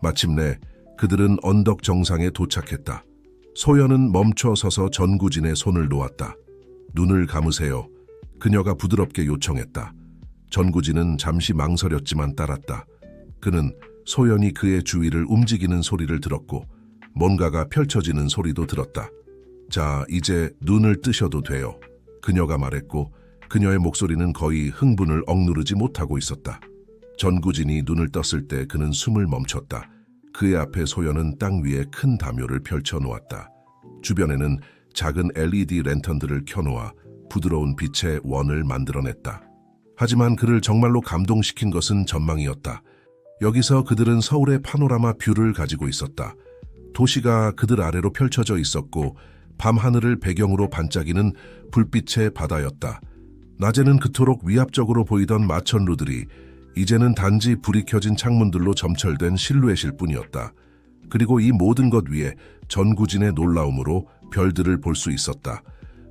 마침내 그들은 언덕 정상에 도착했다. 소연은 멈춰 서서 전구진의 손을 놓았다. 눈을 감으세요. 그녀가 부드럽게 요청했다. 전구진은 잠시 망설였지만 따랐다. 그는 소연이 그의 주위를 움직이는 소리를 들었고 뭔가가 펼쳐지는 소리도 들었다. 자, 이제 눈을 뜨셔도 돼요. 그녀가 말했고 그녀의 목소리는 거의 흥분을 억누르지 못하고 있었다. 전구진이 눈을 떴을 때 그는 숨을 멈췄다. 그의 앞에 소연은 땅 위에 큰 담요를 펼쳐놓았다. 주변에는 작은 LED 랜턴들을 켜놓아 부드러운 빛의 원을 만들어냈다. 하지만 그를 정말로 감동시킨 것은 전망이었다. 여기서 그들은 서울의 파노라마 뷰를 가지고 있었다. 도시가 그들 아래로 펼쳐져 있었고 밤하늘을 배경으로 반짝이는 불빛의 바다였다. 낮에는 그토록 위압적으로 보이던 마천루들이 이제는 단지 불이 켜진 창문들로 점철된 실루엣일 뿐이었다. 그리고 이 모든 것 위에 전구진의 놀라움으로 별들을 볼 수 있었다.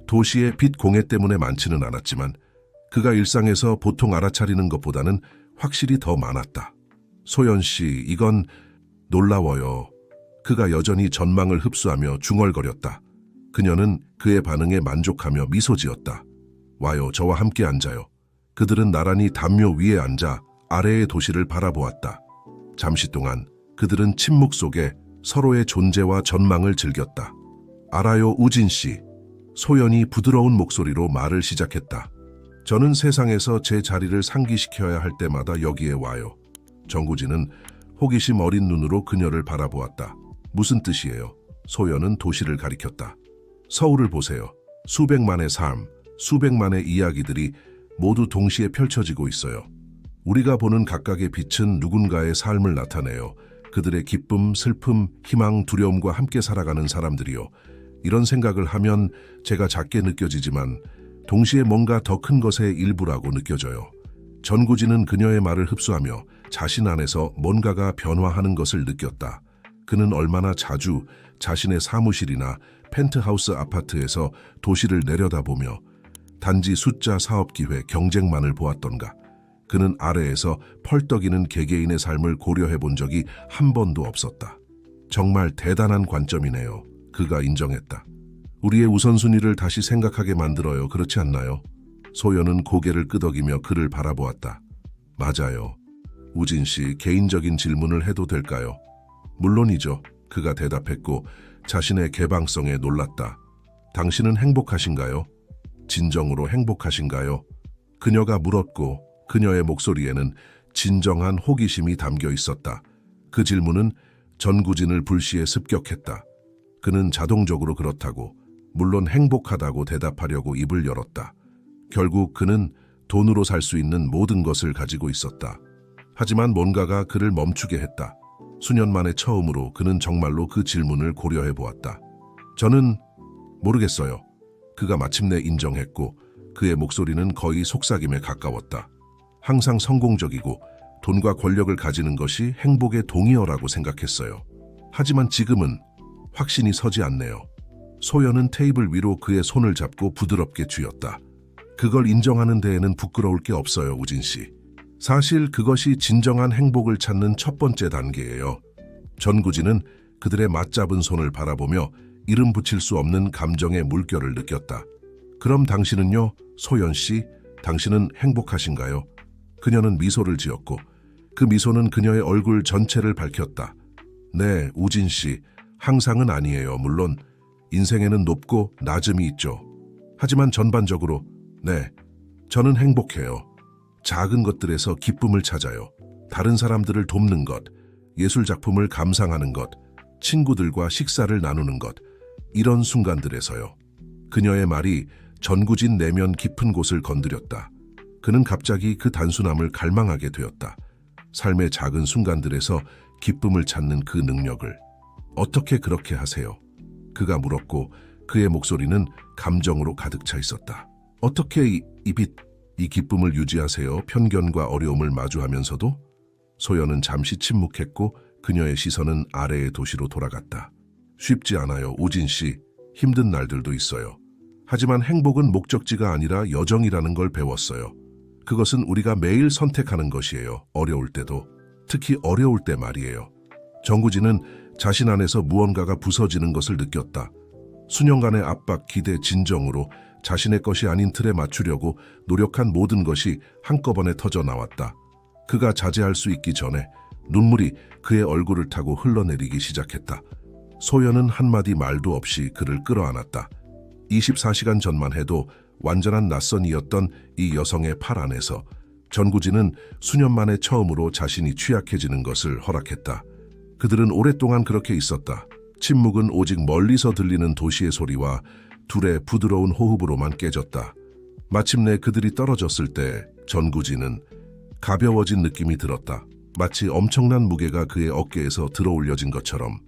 도시의 빛 공해 때문에 많지는 않았지만 그가 일상에서 보통 알아차리는 것보다는 확실히 더 많았다. 소연 씨, 이건 놀라워요. 그가 여전히 전망을 흡수하며 중얼거렸다. 그녀는 그의 반응에 만족하며 미소 지었다. 와요, 저와 함께 앉아요. 그들은 나란히 담요 위에 앉아 아래의 도시를 바라보았다. 잠시 동안 그들은 침묵 속에 서로의 존재와 전망을 즐겼다. 알아요, 우진 씨. 소연이 부드러운 목소리로 말을 시작했다. 저는 세상에서 제 자리를 상기시켜야 할 때마다 여기에 와요. 정구진은 호기심 어린 눈으로 그녀를 바라보았다. 무슨 뜻이에요? 소연은 도시를 가리켰다. 서울을 보세요. 수백만의 삶, 수백만의 이야기들이 모두 동시에 펼쳐지고 있어요. 우리가 보는 각각의 빛은 누군가의 삶을 나타내요. 그들의 기쁨, 슬픔, 희망, 두려움과 함께 살아가는 사람들이요. 이런 생각을 하면 제가 작게 느껴지지만 동시에 뭔가 더 큰 것의 일부라고 느껴져요. 전구진은 그녀의 말을 흡수하며 자신 안에서 뭔가가 변화하는 것을 느꼈다. 그는 얼마나 자주 자신의 사무실이나 펜트하우스 아파트에서 도시를 내려다보며 단지 숫자, 사업 기회, 경쟁만을 보았던가. 그는 아래에서 펄떡이는 개개인의 삶을 고려해 본 적이 한 번도 없었다. 정말 대단한 관점이네요. 그가 인정했다. 우리의 우선순위를 다시 생각하게 만들어요. 그렇지 않나요? 소연은 고개를 끄덕이며 그를 바라보았다. 맞아요. 우진 씨, 개인적인 질문을 해도 될까요? 물론이죠. 그가 대답했고 자신의 개방성에 놀랐다. 당신은 행복하신가요? 진정으로 행복하신가요? 그녀가 물었고 그녀의 목소리에는 진정한 호기심이 담겨 있었다. 그 질문은 전구진을 불시에 습격했다. 그는 자동적으로 그렇다고, 물론 행복하다고 대답하려고 입을 열었다. 결국 그는 돈으로 살 수 있는 모든 것을 가지고 있었다. 하지만 뭔가가 그를 멈추게 했다. 수년 만에 처음으로 그는 정말로 그 질문을 고려해 보았다. 저는 모르겠어요. 그가 마침내 인정했고 그의 목소리는 거의 속삭임에 가까웠다. 항상 성공적이고 돈과 권력을 가지는 것이 행복의 동의어라고 생각했어요. 하지만 지금은 확신이 서지 않네요. 소연은 테이블 위로 그의 손을 잡고 부드럽게 쥐었다. 그걸 인정하는 데에는 부끄러울 게 없어요, 우진 씨. 사실 그것이 진정한 행복을 찾는 첫 번째 단계예요. 전구진은 그들의 맞잡은 손을 바라보며 이름 붙일 수 없는 감정의 물결을 느꼈다. 그럼 당신은요, 소연 씨, 당신은 행복하신가요? 그녀는 미소를 지었고 그 미소는 그녀의 얼굴 전체를 밝혔다. 네, 우진 씨, 항상은 아니에요. 물론 인생에는 높고 낮음이 있죠. 하지만 전반적으로 네, 저는 행복해요. 작은 것들에서 기쁨을 찾아요. 다른 사람들을 돕는 것, 예술 작품을 감상하는 것, 친구들과 식사를 나누는 것, 이런 순간들에서요. 그녀의 말이 전구진 내면 깊은 곳을 건드렸다. 그는 갑자기 그 단순함을 갈망하게 되었다. 삶의 작은 순간들에서 기쁨을 찾는 그 능력을. 어떻게 그렇게 하세요? 그가 물었고 그의 목소리는 감정으로 가득 차 있었다. 어떻게 이 기쁨을 유지하세요? 편견과 어려움을 마주하면서도? 소연은 잠시 침묵했고 그녀의 시선은 아래의 도시로 돌아갔다. 쉽지 않아요, 우진 씨. 힘든 날들도 있어요. 하지만 행복은 목적지가 아니라 여정이라는 걸 배웠어요. 그것은 우리가 매일 선택하는 것이에요. 어려울 때도. 특히 어려울 때 말이에요. 정구진은 자신 안에서 무언가가 부서지는 것을 느꼈다. 수년간의 압박, 기대, 진정으로 자신의 것이 아닌 틀에 맞추려고 노력한 모든 것이 한꺼번에 터져 나왔다. 그가 자제할 수 있기 전에 눈물이 그의 얼굴을 타고 흘러내리기 시작했다. 소연은 한마디 말도 없이 그를 끌어안았다. 24시간 전만 해도 완전한 낯선이었던 이 여성의 팔 안에서 전구진은 수년 만에 처음으로 자신이 취약해지는 것을 허락했다. 그들은 오랫동안 그렇게 있었다. 침묵은 오직 멀리서 들리는 도시의 소리와 둘의 부드러운 호흡으로만 깨졌다. 마침내 그들이 떨어졌을 때 전구진은 가벼워진 느낌이 들었다. 마치 엄청난 무게가 그의 어깨에서 들어올려진 것처럼.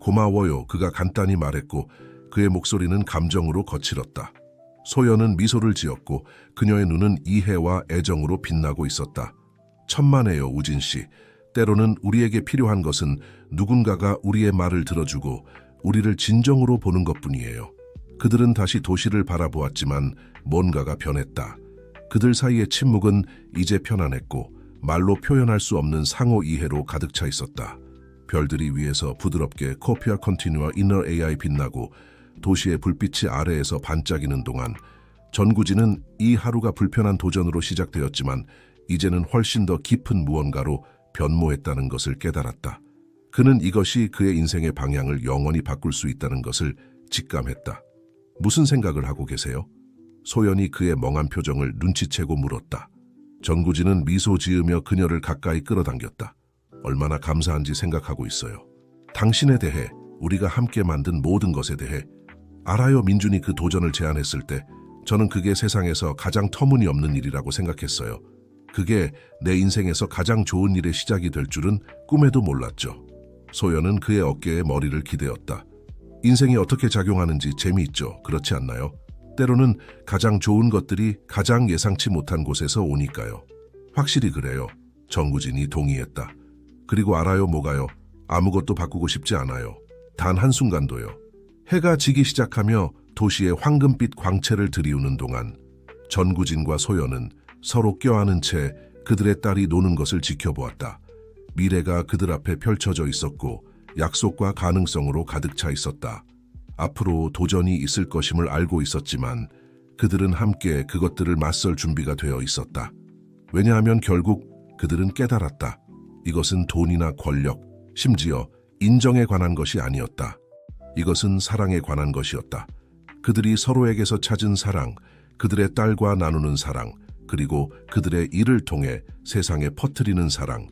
고마워요. 그가 간단히 말했고 그의 목소리는 감정으로 거칠었다. 소연은 미소를 지었고 그녀의 눈은 이해와 애정으로 빛나고 있었다. 천만에요, 우진 씨. 때로는 우리에게 필요한 것은 누군가가 우리의 말을 들어주고 우리를 진정으로 보는 것뿐이에요. 그들은 다시 도시를 바라보았지만 뭔가가 변했다. 그들 사이의 침묵은 이제 편안했고 말로 표현할 수 없는 상호 이해로 가득 차 있었다. 별들이 위에서 부드럽게 코피아 컨티뉴와 이너 AI 빛나고 도시의 불빛이 아래에서 반짝이는 동안 전구진은 이 하루가 불편한 도전으로 시작되었지만 이제는 훨씬 더 깊은 무언가로 변모했다는 것을 깨달았다. 그는 이것이 그의 인생의 방향을 영원히 바꿀 수 있다는 것을 직감했다. 무슨 생각을 하고 계세요? 소연이 그의 멍한 표정을 눈치채고 물었다. 전구진은 미소 지으며 그녀를 가까이 끌어당겼다. 얼마나 감사한지 생각하고 있어요. 당신에 대해, 우리가 함께 만든 모든 것에 대해. 알아요. 민준이 그 도전을 제안했을 때 저는 그게 세상에서 가장 터무니없는 일이라고 생각했어요. 그게 내 인생에서 가장 좋은 일의 시작이 될 줄은 꿈에도 몰랐죠. 소연은 그의 어깨에 머리를 기대었다. 인생이 어떻게 작용하는지 재미있죠. 그렇지 않나요? 때로는 가장 좋은 것들이 가장 예상치 못한 곳에서 오니까요. 확실히 그래요. 전구진이 동의했다. 그리고 알아요. 뭐가요? 아무것도 바꾸고 싶지 않아요. 단 한순간도요. 해가 지기 시작하며 도시의 황금빛 광채를 들이우는 동안 전구진과 소연은 서로 껴안은 채 그들의 딸이 노는 것을 지켜보았다. 미래가 그들 앞에 펼쳐져 있었고 약속과 가능성으로 가득 차 있었다. 앞으로 도전이 있을 것임을 알고 있었지만 그들은 함께 그것들을 맞설 준비가 되어 있었다. 왜냐하면 결국 그들은 깨달았다. 이것은 돈이나 권력, 심지어 인정에 관한 것이 아니었다. 이것은 사랑에 관한 것이었다. 그들이 서로에게서 찾은 사랑, 그들의 딸과 나누는 사랑, 그리고 그들의 일을 통해 세상에 퍼뜨리는 사랑,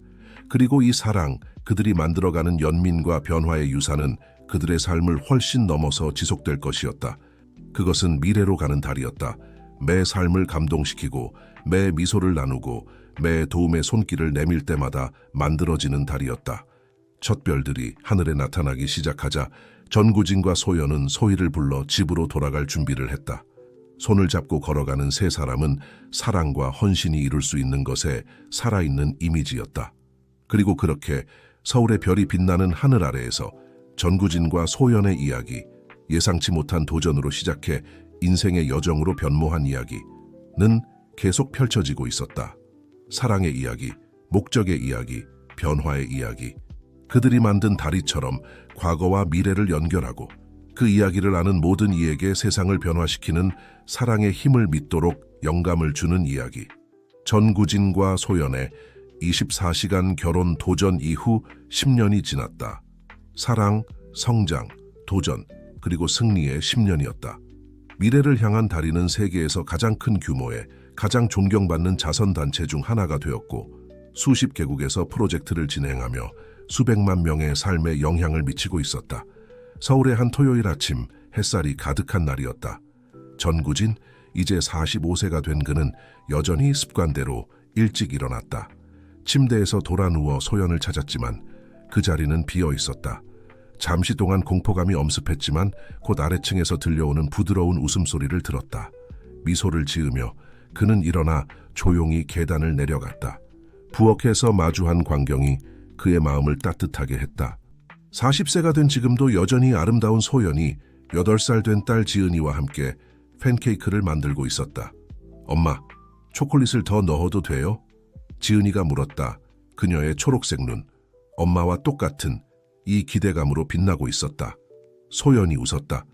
그리고 이 사랑, 그들이 만들어가는 연민과 변화의 유산은 그들의 삶을 훨씬 넘어서 지속될 것이었다. 그것은 미래로 가는 달이었다. 매 삶을 감동시키고, 매 미소를 나누고, 매 도움의 손길을 내밀 때마다 만들어지는 달이었다. 첫 별들이 하늘에 나타나기 시작하자 전구진과 소연은 소희를 불러 집으로 돌아갈 준비를 했다. 손을 잡고 걸어가는 세 사람은 사랑과 헌신이 이룰 수 있는 것에 살아있는 이미지였다. 그리고 그렇게 서울의 별이 빛나는 하늘 아래에서 전구진과 소연의 이야기, 예상치 못한 도전으로 시작해 인생의 여정으로 변모한 이야기는 계속 펼쳐지고 있었다. 사랑의 이야기, 목적의 이야기, 변화의 이야기. 그들이 만든 다리처럼 과거와 미래를 연결하고 그 이야기를 아는 모든 이에게 세상을 변화시키는 사랑의 힘을 믿도록 영감을 주는 이야기. 전구진과 소연의 24시간 결혼 도전 이후 10년이 지났다. 사랑, 성장, 도전, 그리고 승리의 10년이었다. 미래를 향한 다리는 세계에서 가장 큰 규모의 가장 존경받는 자선단체 중 하나가 되었고 수십 개국에서 프로젝트를 진행하며 수백만 명의 삶에 영향을 미치고 있었다. 서울의 한 토요일 아침 햇살이 가득한 날이었다. 전구진, 이제 45세가 된 그는 여전히 습관대로 일찍 일어났다. 침대에서 돌아 누워 소연을 찾았지만 그 자리는 비어 있었다. 잠시 동안 공포감이 엄습했지만 곧 아래층에서 들려오는 부드러운 웃음소리를 들었다. 미소를 지으며 그는 일어나 조용히 계단을 내려갔다. 부엌에서 마주한 광경이 그의 마음을 따뜻하게 했다. 40세가 된 지금도 여전히 아름다운 소연이 8살 된 딸 지은이와 함께 팬케이크를 만들고 있었다. 엄마, 초콜릿을 더 넣어도 돼요? 지은이가 물었다. 그녀의 초록색 눈, 엄마와 똑같은 이 기대감으로 빛나고 있었다. 소연이 웃었다.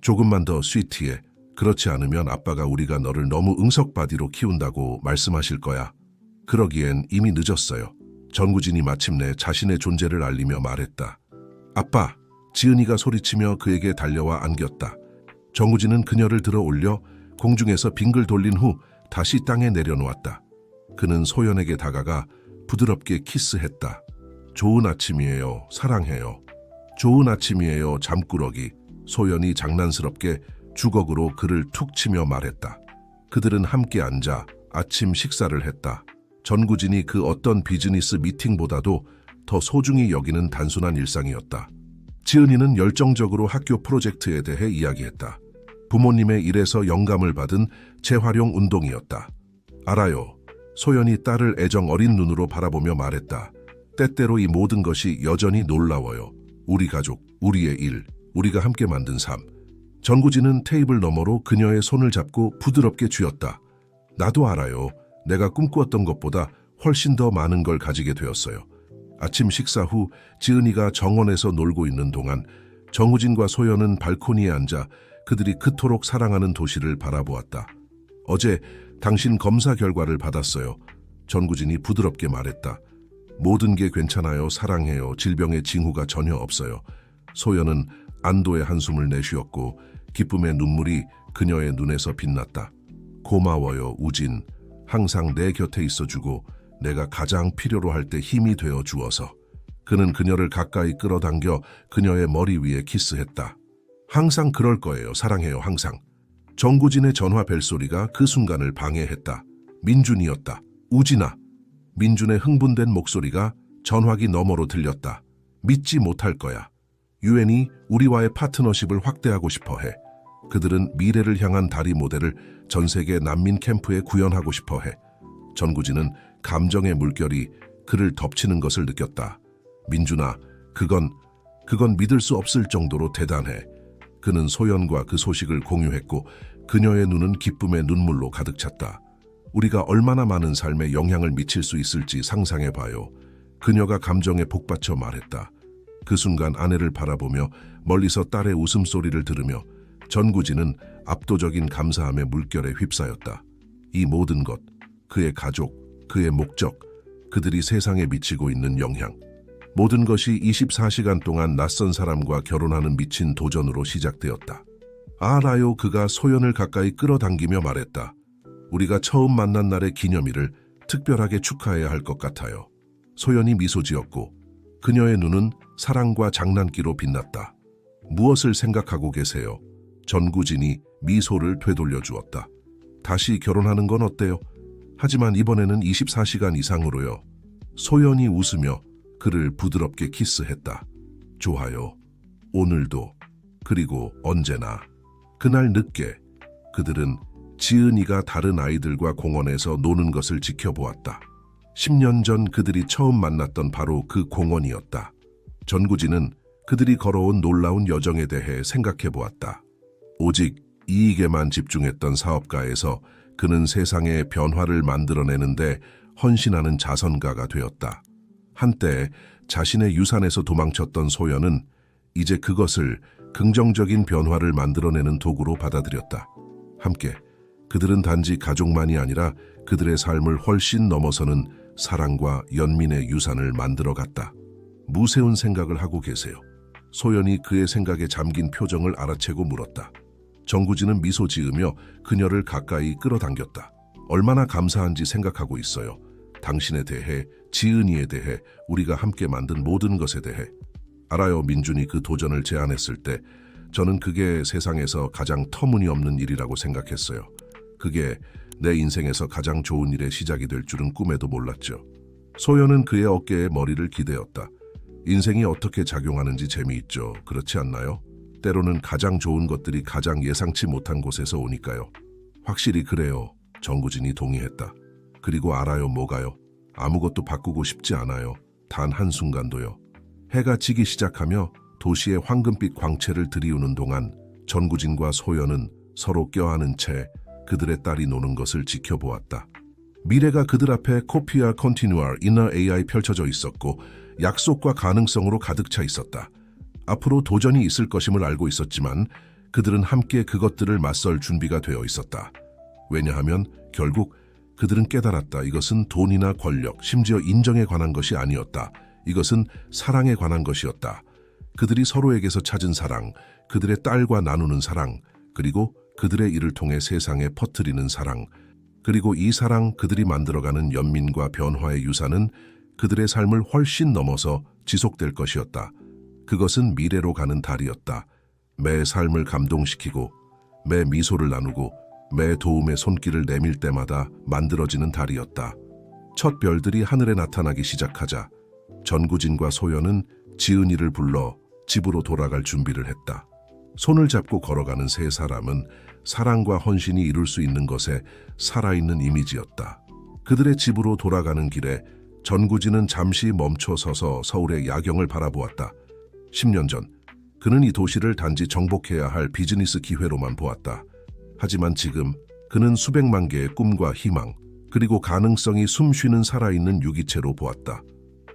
조금만 더 스위트해. 그렇지 않으면 아빠가 우리가 너를 너무 응석바디로 키운다고 말씀하실 거야. 그러기엔 이미 늦었어요. 전구진이 마침내 자신의 존재를 알리며 말했다. 아빠! 지은이가 소리치며 그에게 달려와 안겼다. 전구진은 그녀를 들어 올려 공중에서 빙글 돌린 후 다시 땅에 내려놓았다. 그는 소연에게 다가가 부드럽게 키스했다. 좋은 아침이에요. 사랑해요. 좋은 아침이에요. 잠꾸러기. 소연이 장난스럽게 주걱으로 그를 툭 치며 말했다. 그들은 함께 앉아 아침 식사를 했다. 전구진이 그 어떤 비즈니스 미팅보다도 더 소중히 여기는 단순한 일상이었다. 지은이는 열정적으로 학교 프로젝트에 대해 이야기했다. 부모님의 일에서 영감을 받은 재활용 운동이었다. 알아요. 소연이 딸을 애정 어린 눈으로 바라보며 말했다. 때때로 이 모든 것이 여전히 놀라워요. 우리 가족, 우리의 일, 우리가 함께 만든 삶. 전구진은 테이블 너머로 그녀의 손을 잡고 부드럽게 쥐었다. 나도 알아요. 내가 꿈꾸었던 것보다 훨씬 더 많은 걸 가지게 되었어요. 아침 식사 후 지은이가 정원에서 놀고 있는 동안 정우진과 소연은 발코니에 앉아 그들이 그토록 사랑하는 도시를 바라보았다. 어제 당신 검사 결과를 받았어요. 전구진이 부드럽게 말했다. 모든 게 괜찮아요. 사랑해요. 질병의 징후가 전혀 없어요. 소연은 안도의 한숨을 내쉬었고 기쁨의 눈물이 그녀의 눈에서 빛났다. 고마워요, 우진. 항상 내 곁에 있어주고 내가 가장 필요로 할 때 힘이 되어 주어서. 그는 그녀를 가까이 끌어당겨 그녀의 머리 위에 키스했다. 항상 그럴 거예요. 사랑해요. 항상. 정구진의 전화 벨소리가 그 순간을 방해했다. 민준이었다. 우진아. 민준의 흥분된 목소리가 전화기 너머로 들렸다. 믿지 못할 거야. 유엔이 우리와의 파트너십을 확대하고 싶어 해. 그들은 미래를 향한 다리 모델을 전 세계 난민 캠프에 구현하고 싶어 해. 전구진은 감정의 물결이 그를 덮치는 것을 느꼈다. 민준아, 그건 믿을 수 없을 정도로 대단해. 그는 소연과 그 소식을 공유했고 그녀의 눈은 기쁨의 눈물로 가득 찼다. 우리가 얼마나 많은 삶에 영향을 미칠 수 있을지 상상해봐요. 그녀가 감정에 복받쳐 말했다. 그 순간 아내를 바라보며 멀리서 딸의 웃음소리를 들으며 전구진은 압도적인 감사함의 물결에 휩싸였다. 이 모든 것, 그의 가족, 그의 목적, 그들이 세상에 미치고 있는 영향. 모든 것이 24시간 동안 낯선 사람과 결혼하는 미친 도전으로 시작되었다. 알아요. 그가 소연을 가까이 끌어당기며 말했다. 우리가 처음 만난 날의 기념일을 특별하게 축하해야 할 것 같아요. 소연이 미소 지었고 그녀의 눈은 사랑과 장난기로 빛났다. 무엇을 생각하고 계세요? 전구진이 미소를 되돌려 주었다. 다시 결혼하는 건 어때요? 하지만 이번에는 24시간 이상으로요. 소연이 웃으며 그를 부드럽게 키스했다. 좋아요. 오늘도, 그리고 언제나. 그날 늦게 그들은 지은이가 다른 아이들과 공원에서 노는 것을 지켜보았다. 10년 전 그들이 처음 만났던 바로 그 공원이었다. 전구진은 그들이 걸어온 놀라운 여정에 대해 생각해 보았다. 오직 이익에만 집중했던 사업가에서 그는 세상의 변화를 만들어내는데 헌신하는 자선가가 되었다. 한때 자신의 유산에서 도망쳤던 소연은 이제 그것을 긍정적인 변화를 만들어내는 도구로 받아들였다. 함께 그들은 단지 가족만이 아니라 그들의 삶을 훨씬 넘어서는 사랑과 연민의 유산을 만들어갔다. 무세운 생각을 하고 계세요. 소연이 그의 생각에 잠긴 표정을 알아채고 물었다. 정구진은 미소 지으며 그녀를 가까이 끌어당겼다. 얼마나 감사한지 생각하고 있어요. 당신에 대해, 지은이에 대해, 우리가 함께 만든 모든 것에 대해. 알아요. 민준이 그 도전을 제안했을 때 저는 그게 세상에서 가장 터무니없는 일이라고 생각했어요. 그게 내 인생에서 가장 좋은 일의 시작이 될 줄은 꿈에도 몰랐죠. 소연은 그의 어깨에 머리를 기대었다. 인생이 어떻게 작용하는지 재미있죠. 그렇지 않나요? 때로는 가장 좋은 것들이 가장 예상치 못한 곳에서 오니까요. 확실히 그래요. 정구진이 동의했다. 그리고 알아요. 뭐가요? 아무것도 바꾸고 싶지 않아요. 단 한순간도요. 해가 지기 시작하며 도시의 황금빛 광채를 들이우는 동안 전구진과 소연은 서로 껴안은 채 그들의 딸이 노는 것을 지켜보았다. 미래가 그들 앞에 코피아 컨티뉴얼 이너 AI 펼쳐져 있었고 약속과 가능성으로 가득 차 있었다. 앞으로 도전이 있을 것임을 알고 있었지만 그들은 함께 그것들을 맞설 준비가 되어 있었다. 왜냐하면 결국 그들은 깨달았다. 이것은 돈이나 권력, 심지어 인정에 관한 것이 아니었다. 이것은 사랑에 관한 것이었다. 그들이 서로에게서 찾은 사랑, 그들의 딸과 나누는 사랑, 그리고 그들의 일을 통해 세상에 퍼뜨리는 사랑, 그리고 이 사랑 그들이 만들어가는 연민과 변화의 유산은 그들의 삶을 훨씬 넘어서 지속될 것이었다. 그것은 미래로 가는 달이었다. 매 삶을 감동시키고 매 미소를 나누고 매 도움의 손길을 내밀 때마다 만들어지는 달이었다. 첫 별들이 하늘에 나타나기 시작하자 전구진과 소연은 지은이를 불러 집으로 돌아갈 준비를 했다. 손을 잡고 걸어가는 세 사람은 사랑과 헌신이 이룰 수 있는 것에 살아있는 이미지였다. 그들의 집으로 돌아가는 길에 전구진은 잠시 멈춰 서서 서울의 야경을 바라보았다. 10년 전 그는 이 도시를 단지 정복해야 할 비즈니스 기회로만 보았다. 하지만 지금 그는 수백만 개의 꿈과 희망, 그리고 가능성이 숨쉬는 살아있는 유기체로 보았다.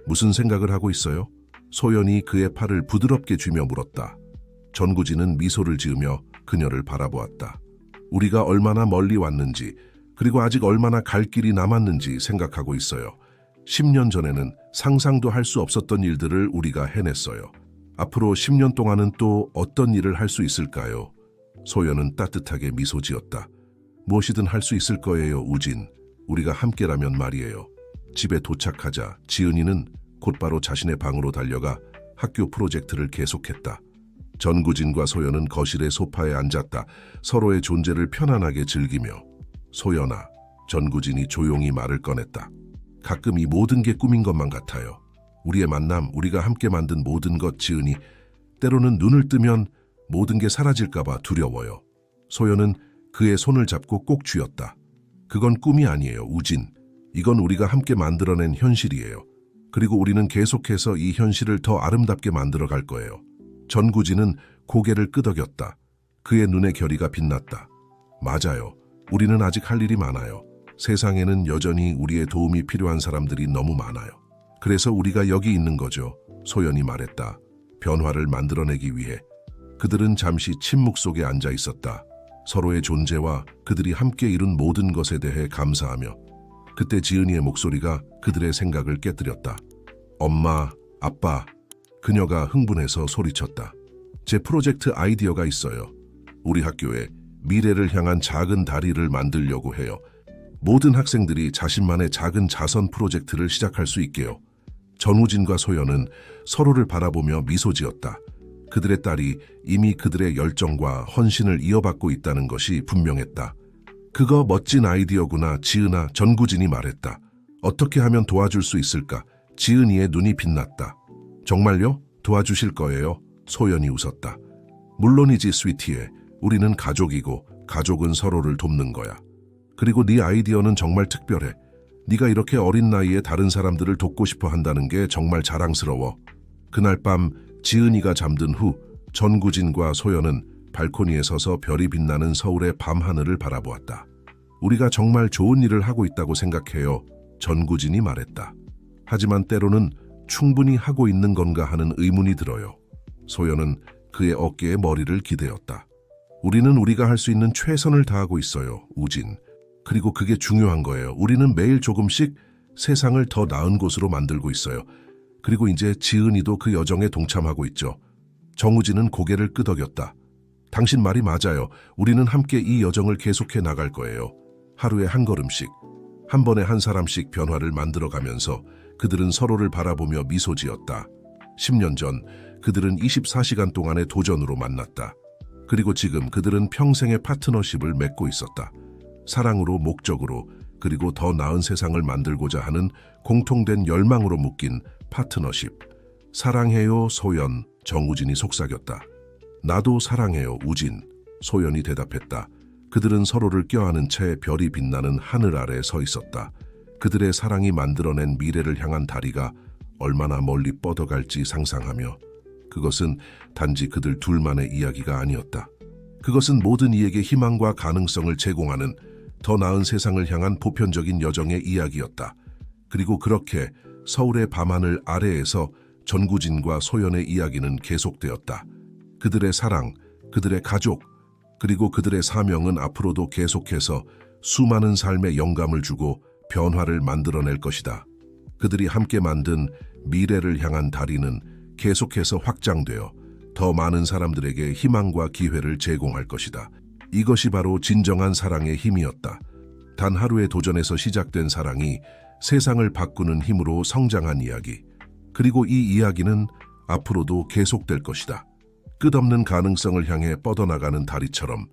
무슨 생각을 하고 있어요? 소연이 그의 팔을 부드럽게 쥐며 물었다. 전구진은 미소를 지으며 그녀를 바라보았다. 우리가 얼마나 멀리 왔는지, 그리고 아직 얼마나 갈 길이 남았는지 생각하고 있어요. 10년 전에는 상상도 할 수 없었던 일들을 우리가 해냈어요. 앞으로 10년 동안은 또 어떤 일을 할 수 있을까요? 소연은 따뜻하게 미소 지었다. 무엇이든 할 수 있을 거예요, 우진. 우리가 함께라면 말이에요. 집에 도착하자 지은이는 곧바로 자신의 방으로 달려가 학교 프로젝트를 계속했다. 전구진과 소연은 거실의 소파에 앉았다. 서로의 존재를 편안하게 즐기며. 소연아, 전구진이 조용히 말을 꺼냈다. 가끔 이 모든 게 꿈인 것만 같아요. 우리의 만남, 우리가 함께 만든 모든 것, 지은이. 때로는 눈을 뜨면 모든 게 사라질까 봐 두려워요. 소연은 그의 손을 잡고 꼭 쥐었다. 그건 꿈이 아니에요, 우진. 이건 우리가 함께 만들어낸 현실이에요. 그리고 우리는 계속해서 이 현실을 더 아름답게 만들어 갈 거예요. 전구진은 고개를 끄덕였다. 그의 눈에 결의가 빛났다. 맞아요. 우리는 아직 할 일이 많아요. 세상에는 여전히 우리의 도움이 필요한 사람들이 너무 많아요. 그래서 우리가 여기 있는 거죠. 소연이 말했다. 변화를 만들어내기 위해. 그들은 잠시 침묵 속에 앉아 있었다. 서로의 존재와 그들이 함께 이룬 모든 것에 대해 감사하며. 그때 지은이의 목소리가 그들의 생각을 깨뜨렸다. 엄마, 아빠. 그녀가 흥분해서 소리쳤다. 제 프로젝트 아이디어가 있어요. 우리 학교에 미래를 향한 작은 다리를 만들려고 해요. 모든 학생들이 자신만의 작은 자선 프로젝트를 시작할 수 있게요. 전우진과 소연은 서로를 바라보며 미소 지었다. 그들의 딸이 이미 그들의 열정과 헌신을 이어받고 있다는 것이 분명했다. 그거 멋진 아이디어구나, 지은아, 전구진이 말했다. 어떻게 하면 도와줄 수 있을까? 지은이의 눈이 빛났다. 정말요? 도와주실 거예요? 소연이 웃었다. 물론이지, 스위티에. 우리는 가족이고 가족은 서로를 돕는 거야. 그리고 네 아이디어는 정말 특별해. 네가 이렇게 어린 나이에 다른 사람들을 돕고 싶어 한다는 게 정말 자랑스러워. 그날 밤 지은이가 잠든 후 전구진과 소연은 발코니에 서서 별이 빛나는 서울의 밤하늘을 바라보았다. 우리가 정말 좋은 일을 하고 있다고 생각해요. 전구진이 말했다. 하지만 때로는 충분히 하고 있는 건가 하는 의문이 들어요. 소연은 그의 어깨에 머리를 기대었다. 우리는 우리가 할 수 있는 최선을 다하고 있어요, 우진. 그리고 그게 중요한 거예요. 우리는 매일 조금씩 세상을 더 나은 곳으로 만들고 있어요. 그리고 이제 지은이도 그 여정에 동참하고 있죠. 정우진은 고개를 끄덕였다. 당신 말이 맞아요. 우리는 함께 이 여정을 계속해 나갈 거예요. 하루에 한 걸음씩, 한 번에 한 사람씩 변화를 만들어가면서 그들은 서로를 바라보며 미소 지었다. 10년 전 그들은 24시간 동안의 도전으로 만났다. 그리고 지금 그들은 평생의 파트너십을 맺고 있었다. 사랑으로, 목적으로, 그리고 더 나은 세상을 만들고자 하는 공통된 열망으로 묶인 파트너십. 사랑해요, 소연. 정우진이 속삭였다. 나도 사랑해요, 우진. 소연이 대답했다. 그들은 서로를 껴안은 채 별이 빛나는 하늘 아래 서 있었다. 그들의 사랑이 만들어낸 미래를 향한 다리가 얼마나 멀리 뻗어갈지 상상하며. 그것은 단지 그들 둘만의 이야기가 아니었다. 그것은 모든 이에게 희망과 가능성을 제공하는 더 나은 세상을 향한 보편적인 여정의 이야기였다. 그리고 그렇게 서울의 밤하늘 아래에서 전구진과 소연의 이야기는 계속되었다. 그들의 사랑, 그들의 가족, 그리고 그들의 사명은 앞으로도 계속해서 수많은 삶에 영감을 주고 변화를 만들어낼 것이다. 그들이 함께 만든 미래를 향한 다리는 계속해서 확장되어 더 많은 사람들에게 희망과 기회를 제공할 것이다. 이것이 바로 진정한 사랑의 힘이었다. 단 하루의 도전에서 시작된 사랑이 세상을 바꾸는 힘으로 성장한 이야기. 그리고 이 이야기는 앞으로도 계속될 것이다. 끝없는 가능성을 향해 뻗어나가는 다리처럼.